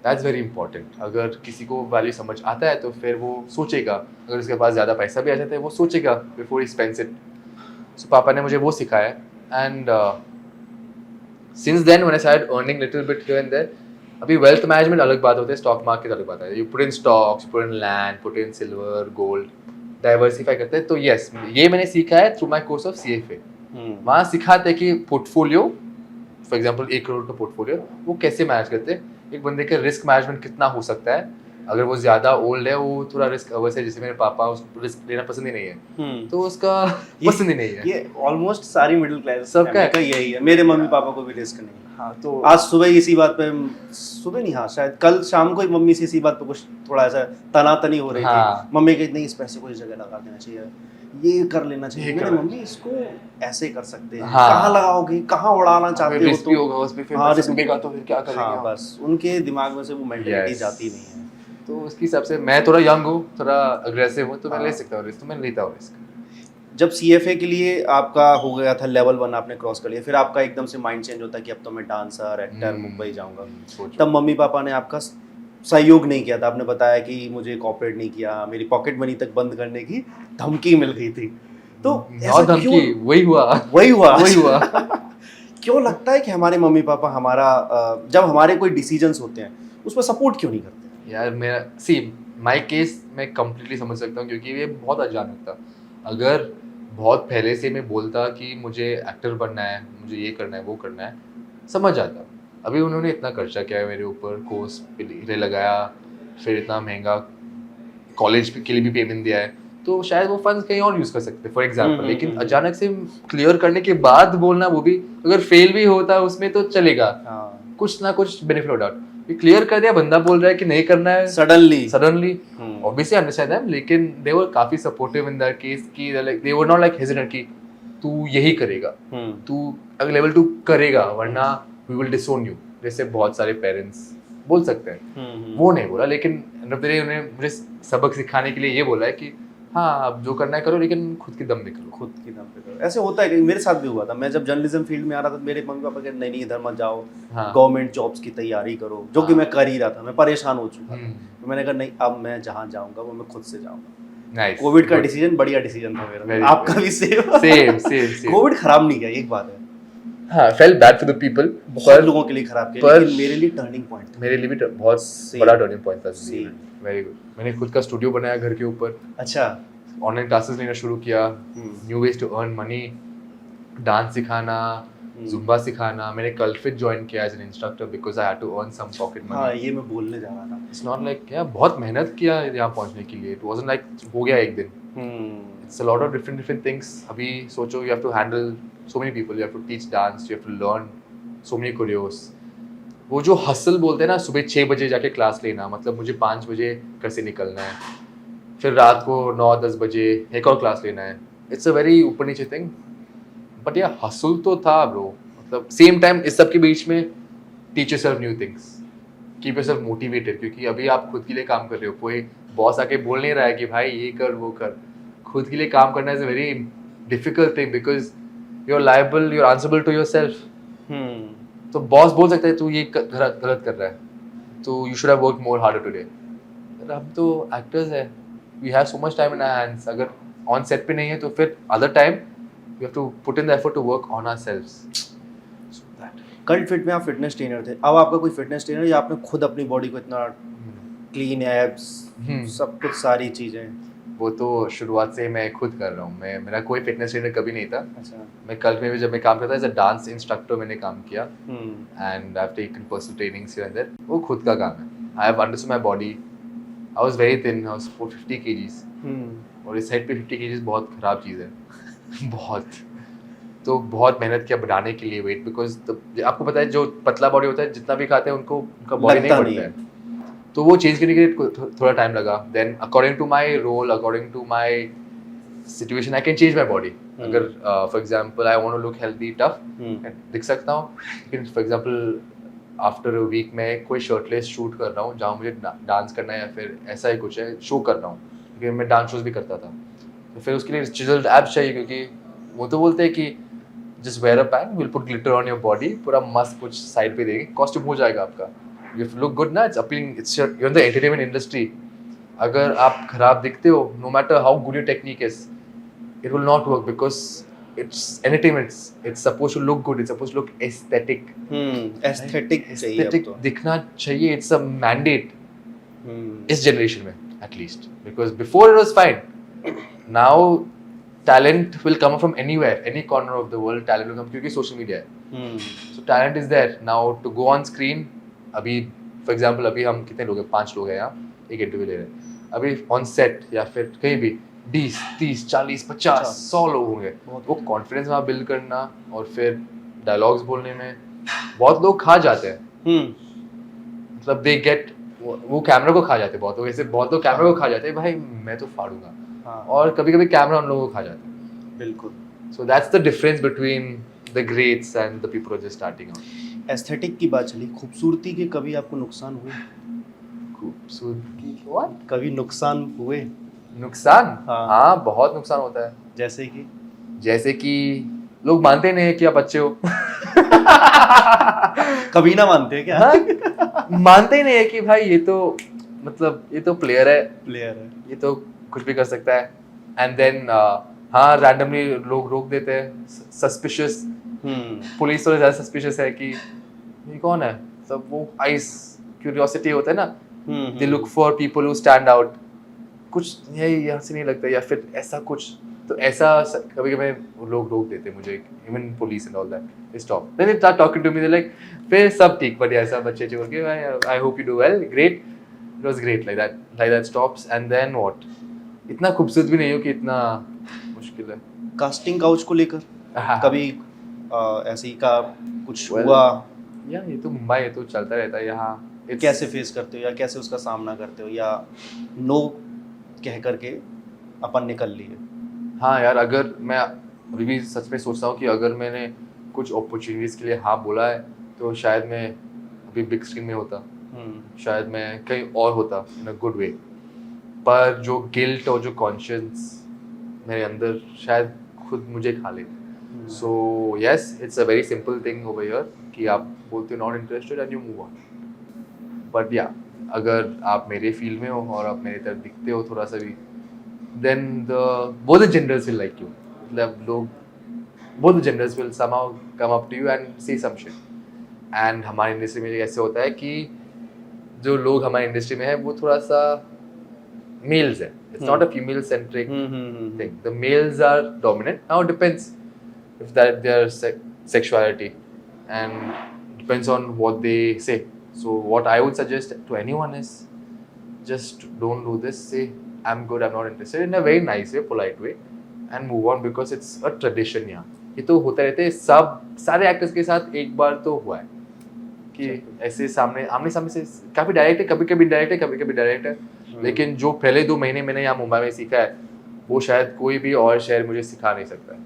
[SPEAKER 1] That's very important. अगर किसी को वैल्यू समझ आता है तो फिर वो सोचेगा, अगर उसके पास ज़्यादा पैसा भी आ जाता है वो सोचेगा before he spends it. So पापा ने मुझे वो सिखाया, and since then when I started earning little bit here and there. अभी वेल्थ मैनेजमेंट अलग बात होती है, स्टॉक मार्केट अलग बात है। You put in stocks, put in land, put in silver, gold, diversify करते हैं। तो यस, ये मैंने सीखा है through my course of CFA। वहाँ सिखाते कि पोर्टफोलियो, फॉर एग्जांपल 1 करोड़ का पोर्टफोलियो वो कैसे मैनेज करते हैं, एक बंदे का रिस्क मैनेजमेंट कितना हो सकता है, अगर वो ज्यादा ओल्ड है, वो थोड़ा रिस्क अवर्स है, जैसे मेरे पापा, उसको रिस्क लेना पसंद ही नहीं है, तो उसका पसंद ही नहीं है।
[SPEAKER 3] ये ऑलमोस्ट सारी मिडिल क्लास
[SPEAKER 1] सबका
[SPEAKER 3] का यही है। मेरे मम्मी पापा को भी रिस्क नहीं।
[SPEAKER 1] हाँ, तो
[SPEAKER 3] आज सुबह इसी बात पे, सुबह नहीं, हाँ शायद कल शाम को ही मम्मी से इसी बात पे कुछ थोड़ा ऐसा तनातनी हो रही
[SPEAKER 1] हाँ।
[SPEAKER 3] थी। मम्मी कहती नहीं, इस पैसे को इस जगह लगा देना चाहिए, ये कर लेना चाहिए।
[SPEAKER 1] ये
[SPEAKER 3] मैंने
[SPEAKER 1] करना
[SPEAKER 3] मम्मी इसको ऐसे कर सकते हैं,
[SPEAKER 1] हाँ।
[SPEAKER 3] कहाँ लगाओगे, कहाँ उड़ाना चाहते हो,
[SPEAKER 1] रिस्क भी होगा उसमें, फिर
[SPEAKER 3] हाँ,
[SPEAKER 1] पैसे
[SPEAKER 3] risk-
[SPEAKER 1] डूबेगा तो फिर क्या करेंगे
[SPEAKER 3] हाँ
[SPEAKER 1] हम?
[SPEAKER 3] बस उनके दिमाग में से वो मेंटेलिटी
[SPEAKER 1] Yes.
[SPEAKER 3] जाती नहीं है।
[SPEAKER 1] तो उसके हिसाब से मैं थोड़ा यंग हूँ, थोड़ा अग्रेसिव हूँ, तो मैं
[SPEAKER 3] हाँ।
[SPEAKER 1] ले सकता हूँ रिस्क, तो मैं लेता हूँ रिस्क।
[SPEAKER 3] जब CFA के लिए आपका हो गया था लेवल 1 आपने क्रॉस कर लिया, फिर आपका एकदम से माइंड चेंज होता है कि अब तो मैं डांसर एक्टर मुंबई जाऊंगा।
[SPEAKER 1] सोचो।
[SPEAKER 3] तब मम्मी पापा ने आपका सहयोग नहीं किया था, आपने बताया कि मुझे कॉपरेट नहीं किया, मेरी पॉकेट मनी तक बंद करने की धमकी मिल गई थी। तो ऐसा
[SPEAKER 1] और धमकी
[SPEAKER 3] क्यों?
[SPEAKER 1] वही हुआ।
[SPEAKER 3] वही हुआ
[SPEAKER 1] वही हुआ।
[SPEAKER 3] क्यों लगता है कि हमारे मम्मी पापा हमारा जब हमारे कोई डिसीजंस होते हैं उसमें सपोर्ट क्यों नहीं करते?
[SPEAKER 1] यार मेरा सी माय केस मैं कंप्लीटली समझ सकता हूँ, क्योंकि ये बहुत अचानक था। अगर बहुत पहले से मैं बोलता कि मुझे एक्टर बनना है, मुझे ये करना है, वो करना है, समझ आता। अभी उन्होंने इतना खर्चा किया है मेरे ऊपर, कोर्स पे लिए लगाया, फिर इतना महंगा कॉलेज के लिए भी पेमेंट दिया है, तो शायद वो फंड्स कहीं और यूज कर सकते फॉर एग्जांपल। लेकिन अचानक से क्लियर करने के बाद बोलना, वो भी अगर फेल भी होता है उसमें तो चलेगा, कुछ ना कुछ बेनिफिट होता। ये क्लियर कर दिया, बंदा बोल रहा है कि नहीं करना है
[SPEAKER 3] सडनली
[SPEAKER 1] ऑब्वियसली अंडरस्टैंड दैम, लेकिन दे वर काफी सपोर्टिव इन दैट केस कि like they were not like hesitant कि तू यही करेगा, तू अगर लेवल 2 करेगा वरना वी विल डिसोन यू, जैसे बहुत सारे पेरेंट्स बोल सकते हैं। वो नहीं बोला, लेकिन एंड ऑफ द डे उन्हें मुझे सबक सिखाने के लिए ये बोला है कि हाँ आप जो करना है करो, लेकिन खुद की दम पे करो।
[SPEAKER 3] खुद की दम पे करो। ऐसे होता है कि मेरे साथ भी हुआ था। मैं जब जर्नलिज्म फील्ड में आ रहा था, मेरे मम्मी पापा कहते नहीं इधर मत जाओ,
[SPEAKER 1] हाँ।
[SPEAKER 3] गवर्नमेंट जॉब्स की तैयारी करो, जो कि मैं कर ही रहा था, मैं परेशान हो चुका था।
[SPEAKER 1] हम्म।
[SPEAKER 3] तो मैंने कहा नहीं, अब मैं जहाँ जाऊँगा वो मैं खुद से जाऊँगा।
[SPEAKER 1] नाइस।
[SPEAKER 3] कोविड का डिसीजन बढ़िया डिसीजन था मेरा।
[SPEAKER 1] Very
[SPEAKER 3] आपका
[SPEAKER 1] good.
[SPEAKER 3] भी सेम
[SPEAKER 1] सेम
[SPEAKER 3] कोविड खराब नहीं किया, एक बात है,
[SPEAKER 1] हाँ, felt bad for the people,
[SPEAKER 3] बहुत लोगों के लिए खराब किया,
[SPEAKER 1] पर-
[SPEAKER 3] लेकिन मेरे लिए टर्निंग पॉइंट था।
[SPEAKER 1] मेरे लिए भी बहुत
[SPEAKER 3] Same.
[SPEAKER 1] बड़ा टर्निंग पॉइंट था।
[SPEAKER 3] Same.
[SPEAKER 1] Very good. मैंने खुद का स्टूडियो बनाया घर के ऊपर,
[SPEAKER 3] अच्छा।
[SPEAKER 1] ऑनलाइन क्लासेस लेना शुरू किया, new ways to earn money, dance सिखाना, जुम्बा सिखाना। मैंने कल फिट ज्वाइन किया as an instructor because I had to earn some pocket
[SPEAKER 3] हाँ,
[SPEAKER 1] मनी।
[SPEAKER 3] ये मैं बोलने जा रहा था।
[SPEAKER 1] इट्स नॉट लाइक यार बहुत मेहनत किया यहाँ पहुँचने के लिए, इट वाजंट लाइक हो गया एक दिन। It's a lot of different things. अभी सोचो, you have to handle so many people, you have to teach dance, you have to learn so many choreos. वो जो हसल बोलते हैं ना, सुबह 6 बजे जाके क्लास लेना, मतलब मुझे 5 बजे घर से निकलना है, फिर रात को 9-10 बजे एक और क्लास लेना है। इट्स अ वेरी ऊपर नीचे थिंग, बट यार हसल तो था ब्रो। मतलब सेम टाइम इस सब के बीच में teach yourself new things, keep yourself motivated, क्योंकि अभी आप खुद के लिए काम कर रहे हो, कोई बॉस आके बोल नहीं रहा है कि भाई ये कर वो कर। खुद के लिए काम करना is a very difficult thing because you are liable, you are answerable to yourself. तो बॉस बोल सकता है तू ये गलत कर रहा है, तो you should have work more harder today. हम तो एक्टर्स है, we have so much time in our hands. अगर ऑन सेट पे नहीं है तो फिर other time we have to put in the effort to work on ourselves.
[SPEAKER 3] Cult fit में आप फिटनेस ट्रेनर थे, अब आपका कोई फिटनेस ट्रेनर या आपने खुद अपनी बॉडी को इतना क्लीन एब्स सब कुछ सारी चीजें?
[SPEAKER 1] वो तो शुरुआत से मैं खुद कर रहा हूँ। मेरा कोई फिटनेस ट्रेनर कभी नहीं था।
[SPEAKER 3] अच्छा।
[SPEAKER 1] मैं कल में भी जब मैं काम करता एज अ डांस इंस्ट्रक्टर मैंने काम किया and I have taken personal trainings here and there. वो खुद का काम है। I have understood my body. I was very thin, I was 450 kgs और इस साइड पे 50 kgs बहुत खराब चीज़ है बहुत। तो बहुत मेहनत किया बढ़ाने के लिए वेट, बिकॉज आपको पता है जो पतला बॉडी होता है जितना भी खाते हैं उनको उनका बॉडी नहीं बढ़ता है। तो वो चेंज करने के लिए थोड़ा टाइम लगा। Then according to my role, according to my situation I can change my body. अगर for example I want to look healthy tough दिख सकता हूँ, लेकिन for example after a week मैं कोई शर्टलेस शूट कर रहा हूँ जहाँ मुझे डांस करना है या फिर ऐसा ही कुछ है, शो कर रहा हूँ, क्योंकि मैं डांस शोज भी करता था। तो फिर उसके लिए चिजल्ड एब्स चाहिए, क्योंकि वो तो बोलते हैं कि just wear a pant, will put glitter on your body, पूरा मस्त कुछ साइड पे देंगे, कॉस्ट्यूम हो जाएगा आपका, यू लुक गुड ना, it's appealing, it's you in the entertainment industry. अगर आप खराब दिखते हो, no matter how good your technique is, it will not work because it's entertainment, it's supposed to look good, it's supposed to look aesthetic.
[SPEAKER 3] Aesthetic चाहिए अब तो।
[SPEAKER 1] दिखना चाहिए, it's a mandate इस generation में at least, because before it was fine, now talent will come from anywhere, any corner of the world. Talent will come क्योंकि social media है. So talent is there. Now to go on screen, अभी for example अभी हम कितने लोग हैं, 5 लोग हैं यहाँ एक इंटरव्यू ले रहे हैं. अभी on set या फिर कहीं भी 20, 30, 40, 50, 100 लोग होंगे. वो कॉन्फिडेंस वहाँ बिल्ड करना और फिर डायलॉग्स बोलने में बहुत लोग खा जाते हैं. मतलब दे गेट वो कैमरा को खा जाते हैं. बहुत लोग ऐसे बहुत लोग कैमरा को खा जाते हैं. भाई मैं तो फाड़ूंगा. और कभी कभी कैमरा उन लोगों को खा जाता है.
[SPEAKER 3] बिल्कुल.
[SPEAKER 1] So that's the difference between the greats and the people who are just starting out.
[SPEAKER 3] Aesthetic की बात चली, खूबसूरती के कभी आपको नुकसान हुए?
[SPEAKER 1] खूबसूरती व्हाट?
[SPEAKER 3] कभी नुकसान हुए?
[SPEAKER 1] नुकसान?
[SPEAKER 3] हाँ.
[SPEAKER 1] हाँ बहुत नुकसान होता है.
[SPEAKER 3] जैसे कि
[SPEAKER 1] लोग मानते ही नहीं है कि आप अच्छे हो.
[SPEAKER 3] कभी ना मानते हैं क्या?
[SPEAKER 1] हाँ, मानते ही नहीं है कि भाई ये तो मतलब ये तो प्लेयर है, ये तो कुछ भी कर सकता है. एंड देन हाँ रैंडमली लोग रोक देते हैं. सस्पिशियस पुलिस तो ज़्यादा सस्पिशियस है कि ये कौन है. सब वो आइस क्यूरियोसिटी होता है ना. They look for people who stand out. कुछ यही यहाँ से नहीं लगता या फिर ऐसा कुछ. तो ऐसा कभी कभी लोग रोक देते मुझे. Even police and all that stop. Then they start talking to me. They like फिर सब ठीक बढ़िया ऐसा बच्चे जो के I hope you do well great. It was great like that stops. And then what. इतना खूबसूरत भी नहीं हो कि इतना मुश्किल है.
[SPEAKER 3] कास्टिंग काउच को लेकर कभी ऐसे ही का कुछ
[SPEAKER 1] Well,
[SPEAKER 3] हुआ?
[SPEAKER 1] या ये तो मुंबई है तो चलता रहता है यहाँ.
[SPEAKER 3] कैसे फेस करते हो या कैसे उसका सामना करते हो या नो कह करके अपन निकल लिए?
[SPEAKER 1] हाँ यार अगर मैं अभी भी सच में सोचता हूँ कि अगर मैंने कुछ अपॉर्चुनिटीज़ के लिए हाँ बोला है तो शायद मैं अभी बिग स्क्रीन में होता. शायद मैं कहीं और होता इन अ गुड वे. पर जो गिल्ट और जो कॉन्शियंस मेरे अंदर शायद खुद मुझे खा ले. So yes it's a very simple thing over here कि आप बोलते हो not interested and you move on. But या अगर आप मेरे फील्ड में हो और आप मेरी तरफ दिखते हो थोड़ा सा भी then both the genders will like you. मतलब लोग both the genders will somehow come up to you and say some shit. And हमारी इंडस्ट्री में ऐसे होता है कि जो लोग हमारी इंडस्ट्री में है वो थोड़ा सा मेल्स है. It's not a female centric thing. The males are dominant. Now it depends if that their sexuality and depends on what they say. So what I would suggest to anyone is just don't do this. Say I'm good, I'm not interested in a very nice way, polite way and move on because it's a tradition. यहाँ ये तो होता रहता है. सब सारे actors के साथ एक बार तो हुआ है कि ऐसे आमने सामने से काफी डायरेक्ट है, कभी कभी डायरेक्ट है, कभी कभी डायरेक्ट है. लेकिन जो पहले 2 महीने मैंने यहाँ मुंबई में सीखा है वो शायद कोई भी और शहर मुझे सिखा नहीं सकता है.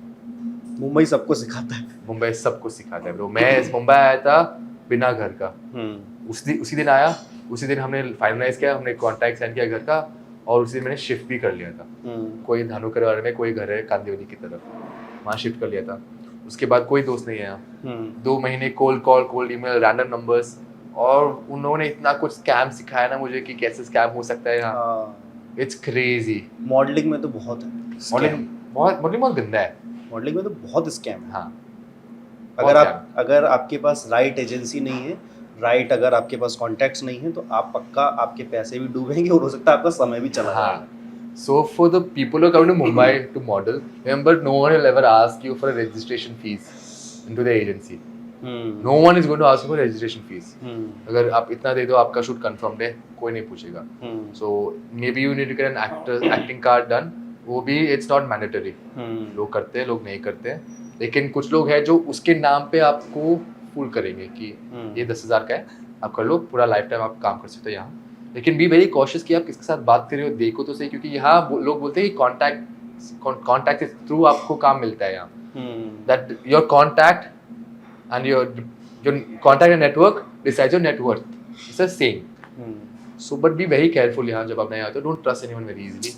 [SPEAKER 3] मुंबई सबको सिखाता है.
[SPEAKER 1] मुंबई सबको सिखाता है ब्रो. मैं मुंबई आया था बिना घर का. उसी दिन आया. उसी दिन हमने फाइनलाइज किया. हमने कॉन्ट्रैक्ट साइन किया घर का और उसी दिन मैंने शिफ्ट भी कर लिया था. कोई धानुकर में कोई घर है कांदिवली की तरफ, वहाँ शिफ्ट कर लिया था. उसके बाद कोई दोस्त नहीं है यहाँ. 2 महीने cold call, cold email, random numbers. और उन्होंने इतना कुछ स्कैम सिखाया ना मुझे कि कैसे स्कैम हो सकता है यहाँ. It's crazy.
[SPEAKER 3] मॉडलिंग में तो बहुत है.
[SPEAKER 1] मॉडलिंग बहुत गंदा है.
[SPEAKER 3] मॉडलिंग में तो बहुत स्कैम है.
[SPEAKER 1] हाँ.
[SPEAKER 3] अगर आपके पास राइट एजेंसी नहीं है, राइट अगर आपके पास कॉन्टैक्ट्स नहीं है तो आप पक्का आपके पैसे भी डूबेंगे और हो सकता है आपका समय भी चला जाएगा.
[SPEAKER 1] So for the people who are coming to Mumbai to model, remember no one will ever ask you for a registration fees into the agency. No one is going to ask you for registration fees. अगर आप इतना दे दो आपका shoot confirmed है, कोई नहीं पूछेगा. So maybe you need to get an acting card done. वो भी it's not mandatory. लोग करते हैं, लोग नहीं करते हैं. लेकिन कुछ लोग हैं जो उसके नाम पे आपको फूल करेंगे कि ये 10,000 का है, आप कर लो, पूरा लाइफ टाइम आप काम कर सकते हो यहाँ. लेकिन बी वेरी कॉशियस कि आप किसके साथ बात कर रहे हो, देखो तो सही. क्योंकि यहाँ लोग बोलते हैं कि कॉन्टैक्ट के थ्रू आपको काम मिलता है यहाँ. That your contact and your contact and network decides your net worth. It's the same. So but be very careful यहाँ जब आप नए आते हो. Don't trust anyone very easily.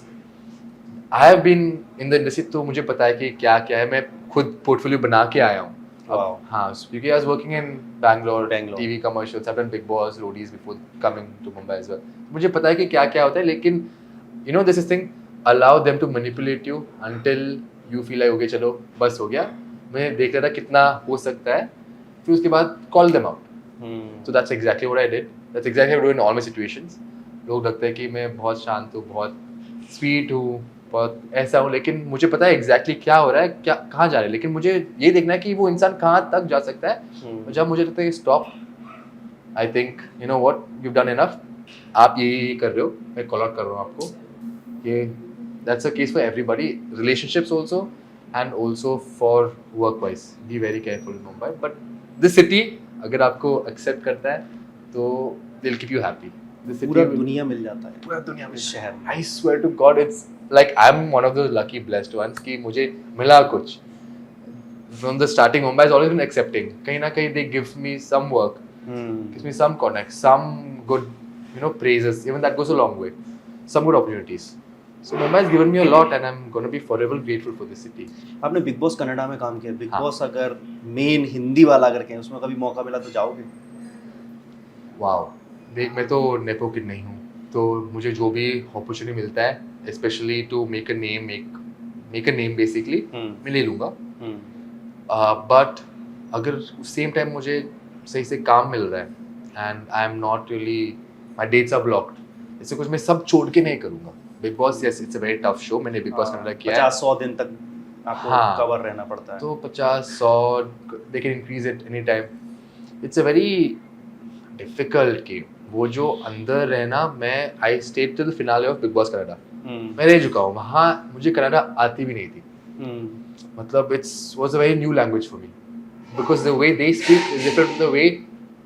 [SPEAKER 1] I have been in the industry तो मुझे पता है कि क्या क्या है. मैं खुद पोर्टफोलियो बना के आया हूँ. हाँ, क्योंकि I was working in Bangalore. TV commercials, I've done Big Boss, Roadies before coming to Mumbai as well. मुझे पता है कि क्या क्या होता है. लेकिन you know this is thing, allow them to manipulate you until you feel like okay चलो बस हो गया. मैं देख रहा था कितना हो सकता है, फिर उसके बाद call them out. So that's exactly what I did. That's exactly what I do in all my situations. लोग लगता है कि मैं बहुत शांत हूँ, बहुत स्वीट हूँ, बहुत ऐसा हूँ, लेकिन मुझे पता है एग्जैक्टली क्या हो रहा है, क्या कहाँ जा रहा है, लेकिन मुझे ये देखना है कि वो इंसान कहाँ तक जा सकता है। और जब मुझे लगता है stop, I think you know what, you done enough, आप ये कर रहे हो, मैं कॉल आउट कर रहा हूँ आपको। ये that's a case for everybody, relationships also and also for work wise, B very careful in Mumbai. But this city अगर आपको एक्सेप्ट करता है तो they will keep you happy.
[SPEAKER 3] पूरा दुनिया मिल जाता है
[SPEAKER 1] पूरा दुनिया में
[SPEAKER 3] शहर में।
[SPEAKER 1] I swear to God, it's like I'm one of those lucky blessed ones कि मुझे मिला कुछ। From the starting, Mumbai has always been accepting. कहीं ना कहीं they give me some work, gives me some connect, some good, you know, praises. Even that goes a long way. Some good opportunities. So Mumbai has given me a lot, and I'm going to be forever grateful for this city.
[SPEAKER 3] आपने big Boss Canada में काम किया, big
[SPEAKER 1] हाँ।
[SPEAKER 3] Boss अगर main Hindi वाला अगर कहें उसमें कभी मौका मिला तो जाओगे?
[SPEAKER 1] Wow. देख, मैं तो नेपो किड नहीं हूँ, तो मुझे जो भी अपॉर्चुनिटी मिलता है specially to make a name basically, मैं ले लूँगा। बट अगर सेम टाइम मुझे सही से काम मिल रहा है and I am not really, my dates are blocked, इससे कुछ मैं सब छोड़ के नहीं करूँगा। Bigg Boss, yes it's a very tough show, मैंने बिग बॉस कनाडा किया है,
[SPEAKER 3] 50-100 दिन तक आपको
[SPEAKER 1] हाँ।
[SPEAKER 3] कवर रहना पड़ता है।
[SPEAKER 1] तो 50-100 they can increase it any time. It's a very difficult game. वो जो अंदर रहना, मैं I stayed till finale of big Boss Canada, मैं रह चुका हूँ वहाँ, मुझे कनाडा आती भी नहीं थी। मतलब it's was a very new language for me because the way they speak is different from the way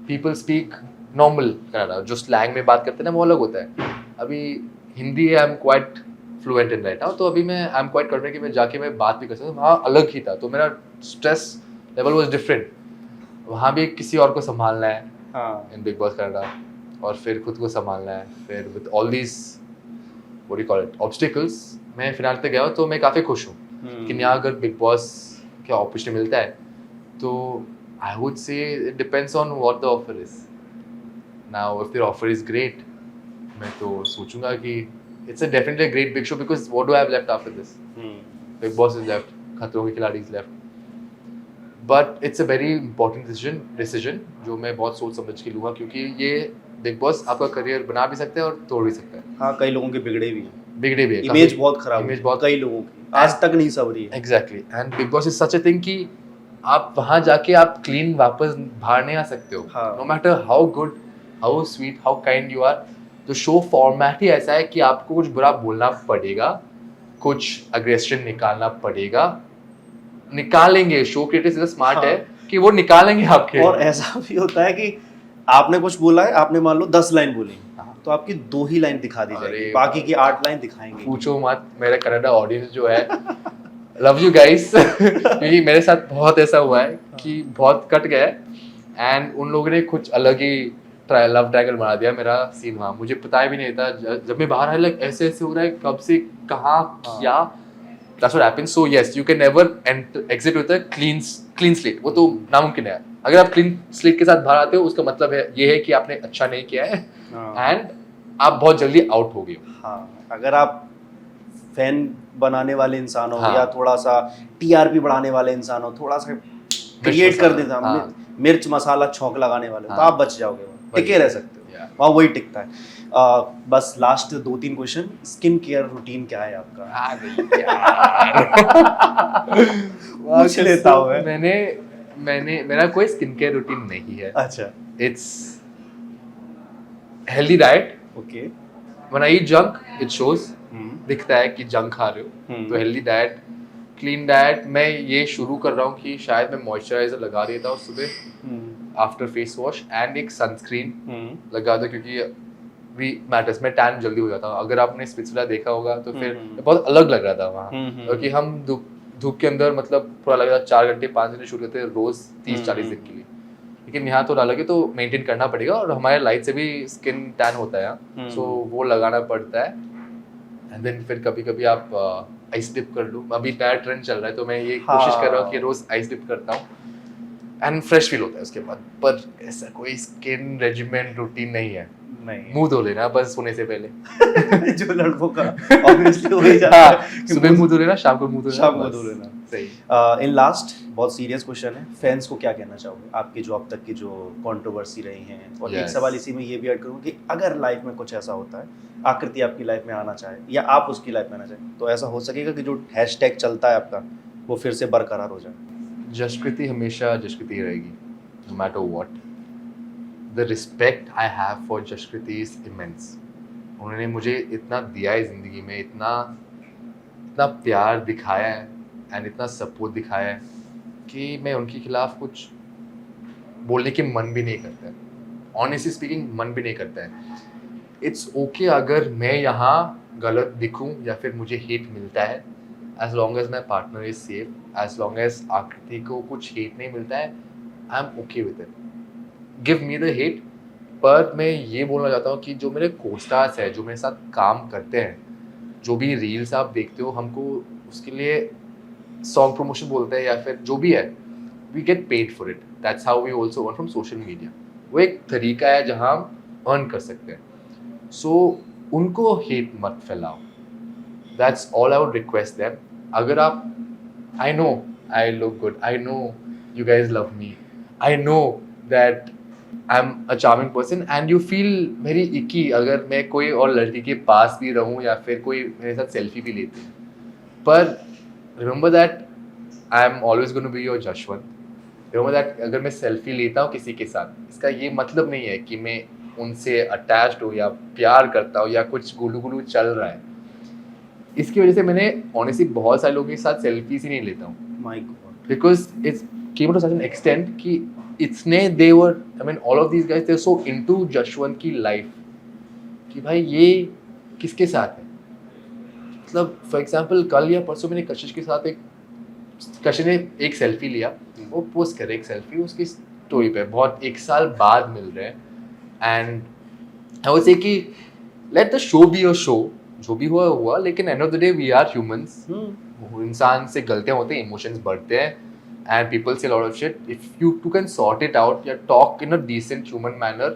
[SPEAKER 1] people speak normal Canada. जो स्लैंग में बात करते हैं ना वो अलग होता है। अभी Hindi I am quite fluent in right now, तो अभी मैं आई एम क्वाइट कॉन्फिडेंट कि मैं जाके मैं बात भी कर सकता हूँ। वहाँ अलग ही था, तो मेरा स्ट्रेस लेवल वाज डिफरेंट। वहाँ भी किसी और को संभालना है इन बिग बॉस कनाडा, और फिर खुद को संभालना है, फिर with all these what do you call it obstacles. मैं फिनाले तक गया हूँ, तो मैं काफ़ी खुश हूँ कि यहाँ अगर बिग बॉस का अपॉर्चुनिटी मिलता है तो आई वुड से it depends on what the offer is. Now if the offer is great, मैं तो सोचूंगा कि it's a definitely great big show because what do I have left after this? Big boss is left, खतरों के खिलाड़ी is left, but it's a very important decision जो मैं बहुत सोच समझ के लूँगा, क्योंकि ये बिग बॉस आपका करियर बना भी सकता है और तोड़ भी सकता है।
[SPEAKER 3] हाँ, कई लोगों के बिगड़े भी हैं,
[SPEAKER 1] बिगड़े भी है,
[SPEAKER 3] इमेज बहुत खराब,
[SPEAKER 1] इमेज बहुत,
[SPEAKER 3] कई लोगों की आज तक नहीं संवरी है।
[SPEAKER 1] Exactly, and big boss is such a thing कि आप वहाँ जाके आप क्लीन वापस बाहर नहीं आ सकते हो, no matter how good, how sweet, how kind you are. तो शो फॉर्मेट ही ऐसा है कि आपको कुछ बुरा बोलना पड़ेगा, कुछ अग्रेशन निकालना पड़ेगा, निकालेंगे। शो क्रिएटर्स इतना स्मार्ट है कि वो निकालेंगे आपके।
[SPEAKER 3] और ऐसा भी होता है कि आपने कुछ बोला है, आपने मान लो 10 लाइन बोली, तो आपकी 2 ही लाइन दिखा दी जाएगी, बाकी की 8 लाइन दिखाएंगे।
[SPEAKER 1] पूछो मत, मेरा कनाडा ऑडियंस जो है, लव यू गाइस, क्योंकि मेरे साथ बहुत ऐसा हुआ है कि बहुत कट गया है एंड उन लोगों ने कुछ अलग ही लव ट्रायंगल बना दिया मेरा सीन वहाँ। मुझे पता भी नहीं था, जब मैं बाहर आया लाइक ऐसे ऐसे हो रहा है, कब से कहाँ क्या, that's what happens. So yes, you can never exit with a clean slate. वो तो नामुमकिन है। अगर आप clean slate के साथ बाहर आते हो, उसका मतलब है ये है कि आपने अच्छा नहीं किया है एंड आप बहुत जल्दी आउट हो गए हो।
[SPEAKER 3] हाँ, अगर आप फैन बनाने वाले इंसान हो या थोड़ा सा टीआरपी बढ़ाने वाले इंसान हो, थोड़ा सा क्रिएट कर देता, मिर्च मसाला छौंक लगाने वाले तो आप बच जाओगे, टिके रह सकते हो, वहाँ वही टिकता है। बस last 2-3 question, skin care routine क्या है आपका? पूछ लेता हूँ
[SPEAKER 1] मैंने मेरा कोई स्किन केयर रूटीन नहीं है।
[SPEAKER 3] अच्छा,
[SPEAKER 1] it's healthy diet.
[SPEAKER 3] Okay,
[SPEAKER 1] when I eat junk it shows, दिखता है कि जंक खा रहे हो। तो हेल्दी डाइट, क्लीन डाइट। मैं ये शुरू कर रहा हूँ कि शायद मैं मॉइस्चराइजर लगा देता हूँ सुबह आफ्टर फेस वॉश, एंड एक सनस्क्रीन लगा दो, क्योंकि भी मैटर्स, में टैन जल्दी हो जाता हूँ। अगर आपने स्पिट्सविला देखा होगा तो फिर बहुत अलग लग रहा था वहाँ, क्योंकि हम धूप के अंदर मतलब पूरा लग रहा 4 घंटे 5 घंटे शूट करते हैं रोज 30-40 दिन के लिए, लेकिन यहाँ तो अलग है, तो मेंटेन करना पड़ेगा। और हमारे लाइट से भी स्किन टैन होता है यहाँ, सो वो लगाना पड़ता है। एंड देन फिर कभी कभी आप आइस डिप कर लो। अभी नया ट्रेंड चल रहा है, तो मैं ये कोशिश कर रहा हूँ कि रोज आइस डिप करता हूँ एंड फ्रेश फील होता है उसके बाद। पर ऐसा कोई स्किन रेजिमेंट रूटीन नहीं है।
[SPEAKER 3] नहीं,
[SPEAKER 1] मुंह धो लेना बस सोने से पहले
[SPEAKER 3] जो लड़कों का ऑब्वियसली हो ही जाता है,
[SPEAKER 1] सुबह मुंह धो लेना, शाम को मुंह धो लेना,
[SPEAKER 3] शाम को धो लेना।
[SPEAKER 1] सही।
[SPEAKER 3] इन लास्ट बहुत सीरियस क्वेश्चन है, फैंस को क्या कहना चाहोगे आपकी जो अब तक की जो कंट्रोवर्सी रही है, और एक
[SPEAKER 1] Yes.
[SPEAKER 3] सवाल इसी में ये भी ऐड करूँ कि अगर लाइफ में कुछ ऐसा होता है, आकृति आपकी लाइफ में आना चाहे या आप उसकी लाइफ में आना चाहे, तो ऐसा हो सकेगा कि जो हैशटैग चलता है आपका वो फिर से बरकरार हो जाए?
[SPEAKER 1] जशकृति हमेशा जशकृति रहेगी, no matter what. The respect I have for जशकृति is immense. उन्होंने मुझे इतना दिया है ज़िंदगी में, इतना प्यार दिखाया है एंड इतना सपोर्ट दिखाया है कि मैं उनके खिलाफ कुछ बोलने के मन भी नहीं करता है. ऑनेस्टली स्पीकिंग मन भी नहीं करता है. इट्स ओके अगर मैं यहाँ गलत दिखूँ या फिर मुझे हेट मिलता है, as long as my partner is safe, as long as Akriti को कुछ हेट नहीं मिलता है, I am okay with it. Give me the hate. पर मैं ये बोलना चाहता हूँ कि जो मेरे कोस्टार्स है, जो मेरे साथ काम करते हैं, जो भी रील्स आप देखते हो, हमको उसके लिए सॉन्ग प्रमोशन बोलते हैं या फिर जो भी है, we get paid for it. That's how we also earn from social media. वो एक तरीका है जहाँ हम अर्न कर सकते हैं. सो उनको हेट मत फैलाओ. That's all I would request them. अगर आप, I know I look good, I know you guys love me, I know that I am a charming person and you feel very icky अगर मैं कोई और लड़की के पास भी रहूँ या फिर कोई मेरे साथ सेल्फी भी लेते हैं. पर remember that I am always going to be your Jashwant. Remember that अगर मैं सेल्फी लेता हूँ किसी के साथ, इसका ये मतलब नहीं है कि मैं उनसे अटैच्ड हूँ या प्यार करता हूँ या कुछ गुलू गुलू चल रहा है. इसकी वजह से मैंने ऑनेस्टली बहुत सारे लोगों के साथ सेल्फीज ही नहीं लेता हूँ.
[SPEAKER 3] My god.
[SPEAKER 1] Because it's came to such an extent कि इतने they were, I mean all of these guys they are so into Jashwant की लाइफ कि भाई ये किसके साथ है. मतलब फॉर एग्जांपल कल या परसों मैंने कशिश के साथ कशिश ने एक सेल्फी लिया, वो पोस्ट करे एक सेल्फी उसकी स्टोरी पे, बहुत 1 साल बाद मिल रहे हैं. एंड आई वुड से कि let the show be your show. जो भी हुआ हुआ, लेकिन end of the day we are humans. इंसान से गलतियां होती हैं, इमोशंस बढ़ते हैं, and people say a lot of shit. If you two can sort it out या talk in a decent human manner,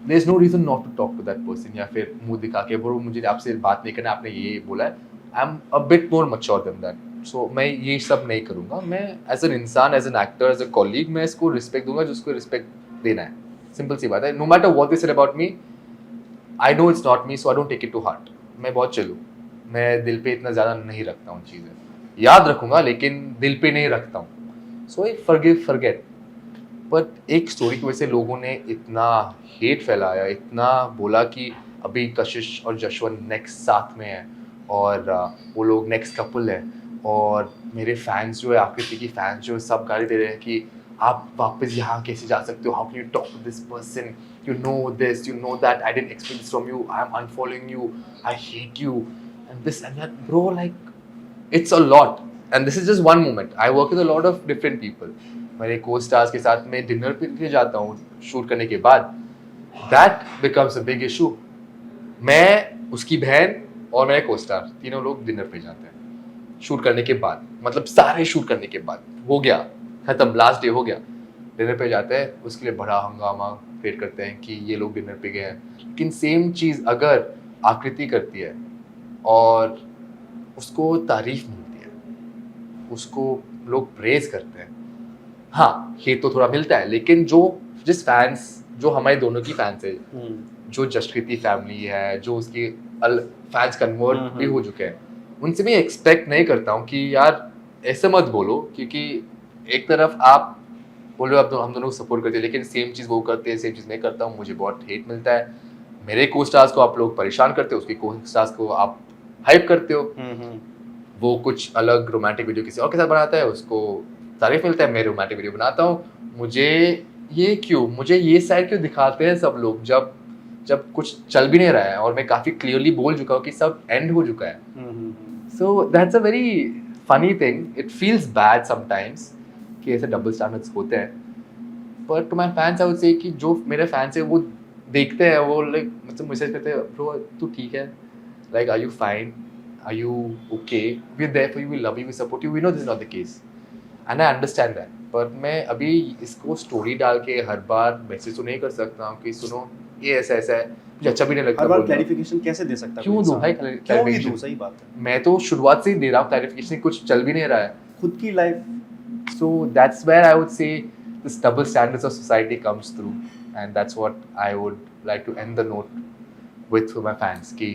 [SPEAKER 1] there's no reason not to talk to that person. या फिर मुंह दिखा के ब्रो मुझे आपसे बात नहीं करना, आपने ये बोला है. I'm a bit more mature than that. So मैं ये सब नहीं करूँगा. मैं as an इंसान, as an actor, as a colleague, मैं इसको रिस्पेक्ट दूंगा जिसको रिस्पेक्ट देना है. सिंपल सी बात है. No matter what they said about me, I know it's not me, so I don't take it to heart. मैं बहुत चिल हूँ. मैं दिल पे इतना ज़्यादा नहीं रखता हूँ चीज़ें. याद रखूँगा लेकिन दिल पे नहीं रखता हूँ. सो फॉरगिव फॉरगेट. बट एक स्टोरी की वजह से लोगों ने इतना हेट फैलाया, इतना बोला कि अभी कशिश और जशवंत नेक्स्ट साथ में है और वो लोग नेक्स्ट कपल है, और मेरे फैंस जो है, आकृति की फैंस जो है, सब गाली दे रहे हैं कि आप वापस यहाँ कैसे जा सकते हो, how can you talk to this person, you know this, you know that, I didn't expect this from you, I am unfollowing you, I hate you and this and that. Bro like it's a lot. And this is just one moment. I work with a lot of different people. मेरे co-stars के साथ मैं dinner पे जाता हूँ shoot करने के बाद. That becomes a big issue. मैं, उसकी बहन और मेरे co-star तीनों लोग डिनर पे जाते हैं शूट करने के बाद. मतलब सारे शूट करने के बाद हो गया, खत्म, लास्ट डे हो गया, डिनर पे जाते हैं. उसके लिए बड़ा हंगामा क्रिएट करते हैं कि ये लोग डिनर पे गए हैं. लेकिन सेम चीज़ अगर आकृति करती है और उसको तारीफ मिलती है, उसको लोग प्रेज करते हैं, हाँ हेट तो थोड़ा मिलता है, लेकिन जिस फैंस, जो हमारे दोनों की फैंस है, जो जशकृति फैमिली है, जो उसकी फैंस कन्वर्ट भी हो चुके हैं, उनसे मैं एक्सपेक्ट नहीं करता हूँ कि यार ऐसे मत बोलो, क्योंकि एक तरफ आप बोलो आप हम दोनों को सपोर्ट करते हैं, लेकिन सेम चीज़ वो करते हैं, सेम चीज़ मैं करता हूँ, मुझे बहुत हेट मिलता है. मेरे को स्टार्स को आप लोग परेशान करते हो, उसके को स्टार्स को आप हाइप करते हो. वो कुछ अलग रोमांटिक वीडियो किसी और के साथ बनाता है, उसको तारीफ मिलता है. मैं रोमांटिक वीडियो बनाता हूँ, मुझे ये साइड क्यों दिखाते हैं सब लोग, जब कुछ चल भी नहीं रहा है और मैं काफ़ी क्लियरली बोल चुका हूँ कि सब एंड हो चुका है. So that's a very funny thing. It feels bad sometimes कि ऐसे डबल स्टैंडर्ड्स होते हैं. But to my fans I would say कि जो मेरे फैंस है वो देखते हैं, वो लाइक मतलब मैसेज करते हैं, ब्रो तू ठीक है, like are you fine, are you okay, we're there for you, we love you, we support you. We know this is not the case and I understand that. पर मैं अभी इसको स्टोरी डाल के हर बार मैसेज तो नहीं कर सकता हूँ कि सुनो ये ऐसा ऐसा है, मुझे अच्छा भी नहीं लगता.
[SPEAKER 3] हर बार क्लैरिफिकेशन कैसे दे सकता है?
[SPEAKER 1] क्यों दूं भाई क्लैरिफिकेशन?
[SPEAKER 3] सही बात है.
[SPEAKER 1] मैं तो शुरुआत से ही दे रहा हूँ क्लैरिफिकेशन. कुछ चल भी नहीं रहा है,
[SPEAKER 3] खुद की life
[SPEAKER 1] So that's where I would say this double standards of society comes through, and that's what I would like to end the note with for my fans. Ki,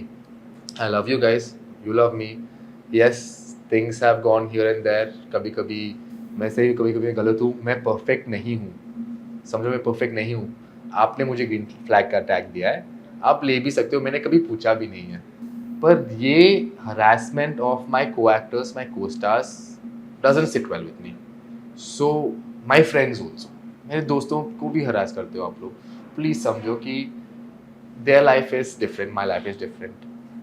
[SPEAKER 1] I love you guys, you love me. Yes, things have gone here and there. कभी कभी मैं सही, कभी कभी गलत हूँ. मैं perfect नहीं हूँ. समझो मैं perfect नहीं हूँ. आपने मुझे green flag का tag दिया है. आप ले भी सकते हो. मैंने कभी पूछा भी नहीं है. पर ये harassment of my co-actors, my co-stars doesn't sit well with me. So my friends also, मेरे दोस्तों को भी हरास करते हो आप लोग. प्लीज़ समझो कि their life is different, my life is different,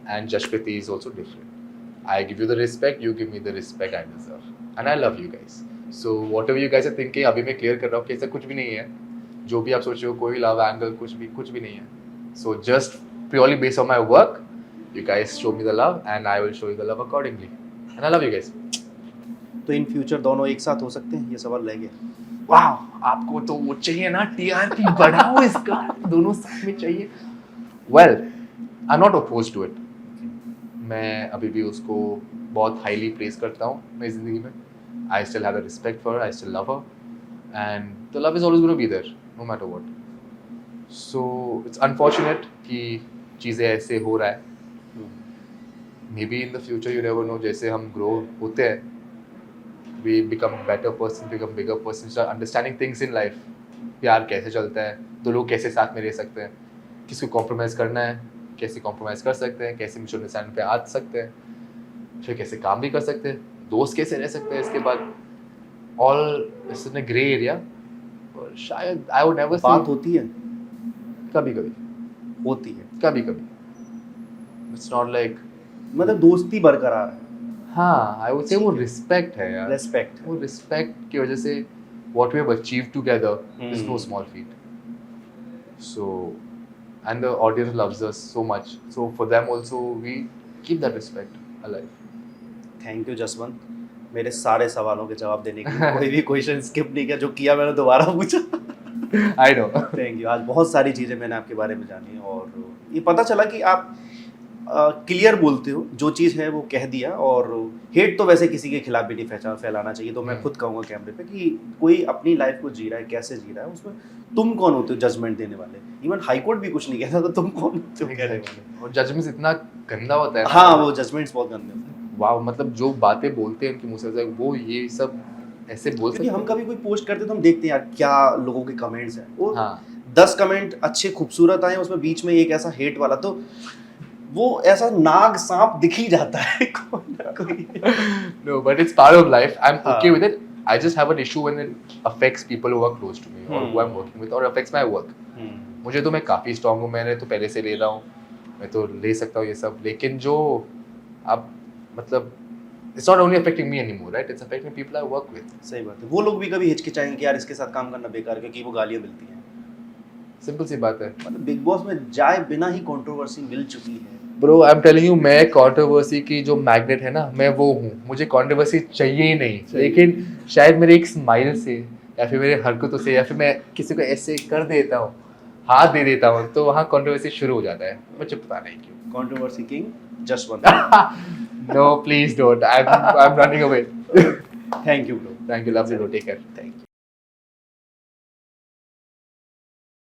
[SPEAKER 1] and Jashpreeti is also different. I give you the respect, you give me the respect I deserve, and I love you guys. So whatever you guys are thinking, अभी मैं clear कर रहा हूँ कि ऐसा कुछ भी नहीं है. जो भी आप सोच रहे हो, कोई लव एंगल कुछ भी नहीं है. So just purely based on my work, you guys show me the love and I will show you the love accordingly, and I love you guys.
[SPEAKER 3] तो इन फ्यूचर दोनों एक साथ हो सकते हैं, ये सवाल रह गया.
[SPEAKER 1] वाह, आपको तो वो चाहिए ना, टीआरपी बढ़ाओ इसका, दोनों साथ में चाहिए. Well, I am not opposed to it. मैं अभी भी उसको बहुत हाईली प्रेज करता हूँ मेरी ज़िंदगी में. I still have the respect for her, I still love her, and the love is always gonna be there no matter what. So it's unfortunate कि चीज़ें ऐसे हो रहा है. Maybe in the future, you never know, जैसे हम grow होते हैं, we become better person, become bigger person, start understanding things in life. प्यार कैसे चलता है, दो लोग कैसे साथ में रह सकते हैं, किसको कॉम्प्रोमाइज़ करना है, कैसे कॉम्प्रोमाइज़ कर सकते हैं, कैसे म्यूचुअल अंडरस्टैंडिंग पे आ सकते हैं, फिर कैसे काम भी कर सकते हैं, दोस्त कैसे रह सकते हैं. इसके बाद all it's in a grey area. और शायद आई वुड नेवर
[SPEAKER 3] बात होती है,
[SPEAKER 1] कभी कभी
[SPEAKER 3] होती है,
[SPEAKER 1] कभी कभी. इट्स नॉट लाइक,
[SPEAKER 3] मतलब दोस्ती बरकरार है.
[SPEAKER 1] हाँ, आई वुड से वो रिस्पेक्ट है यार.
[SPEAKER 3] रेस्पेक्ट.
[SPEAKER 1] वो रिस्पेक्ट की वजह से what we have achieved together is no small feat. So, and the audience loves us so much. So for them also, we keep that respect alive.
[SPEAKER 3] Thank you Jaswant, मेरे सारे सवालों के जवाब देने के लिए. कोई भी क्वेश्चन स्किप नहीं किया, जो किया मैंने दोबारा पूछा.
[SPEAKER 1] I know.
[SPEAKER 3] Thank you. आज बहुत सारी चीज़ें मैंने आपके बारे में जानी और ये पता चला कि आप क्लियर बोलते हो, जो चीज़ है वो कह दिया. और हेट तो वैसे किसी के खिलाफ भी नहीं फैलाना चाहिए. तो मैं खुद कहूँगा कैमरे पे कि कोई अपनी लाइफ को जी रहा है, कैसे जी रहा है, उसमें तुम कौन होते हो जजमेंट देने वाले. इवन हाई कोर्ट भी कुछ नहीं कहता, तो तुम कौन होते हो कहने वाले.
[SPEAKER 1] और जजमेंट्स इतना गंदा होता है.
[SPEAKER 3] हाँ, वो जजमेंट्स बहुत गंदे होते हैं.
[SPEAKER 1] वाह, मतलब जो बातें बोलते हैं उनके मुँह से, वो ये सब ऐसे बोल सकते
[SPEAKER 3] क्योंकि हम कभी कोई पोस्ट करते तो हम देखते हैं यार क्या लोगों के कमेंट्स हैं. वो
[SPEAKER 1] हाँ.
[SPEAKER 3] 10 कमेंट अच्छे खूबसूरत आए, उसमें बीच में एक ऐसा हेट वाला, तो वो ऐसा नाग सांप दिख ही जाता है.
[SPEAKER 1] No, but it's part of life. I'm okay
[SPEAKER 3] हाँ.
[SPEAKER 1] with it. I just have an issue when it affects people who are close to me or who I'm working with or affects my work. मुझे तो, मैं काफ़ी strong हूँ, मैंने तो पहले से ले रहा हूँ, मैं तो ले सकता हूँ ये सब. लेकिन जो अब मतलब it's not only affecting me anymore, right? It's affecting people I work with.
[SPEAKER 3] सही बात है. वो लोग भी कभी हिचकिचाएंगे कि यार इसके साथ काम करना बेकार, क्योंकि वो गालियाँ मिलती हैं.
[SPEAKER 1] सिंपल सी बात है.
[SPEAKER 3] मतलब बिग बॉस में जाए बिना ही कंट्रोवर्सी मिल चुकी है.
[SPEAKER 1] Bro, I am telling you, मैं कंट्रोवर्सी की जो मैग्नेट है ना, मैं वो हूँ. मुझे कंट्रोवर्सी चाहिए ही नहीं. लेकिन शायद मेरे एक स्माइल से या फिर मेरे हरकतों से या फिर मैं किसी को ऐसे कर देता हूँ, हाथ दे देता हूँ, तो वहाँ कंट्रोवर्सी शुरू हो जाता है. मुझे पता नहीं क्यों.
[SPEAKER 3] Controversy king Jaswant.
[SPEAKER 1] No, please don't. I'm running away.
[SPEAKER 3] Thank you bro.
[SPEAKER 1] Thank you. Love you. Take care.
[SPEAKER 3] Thank you.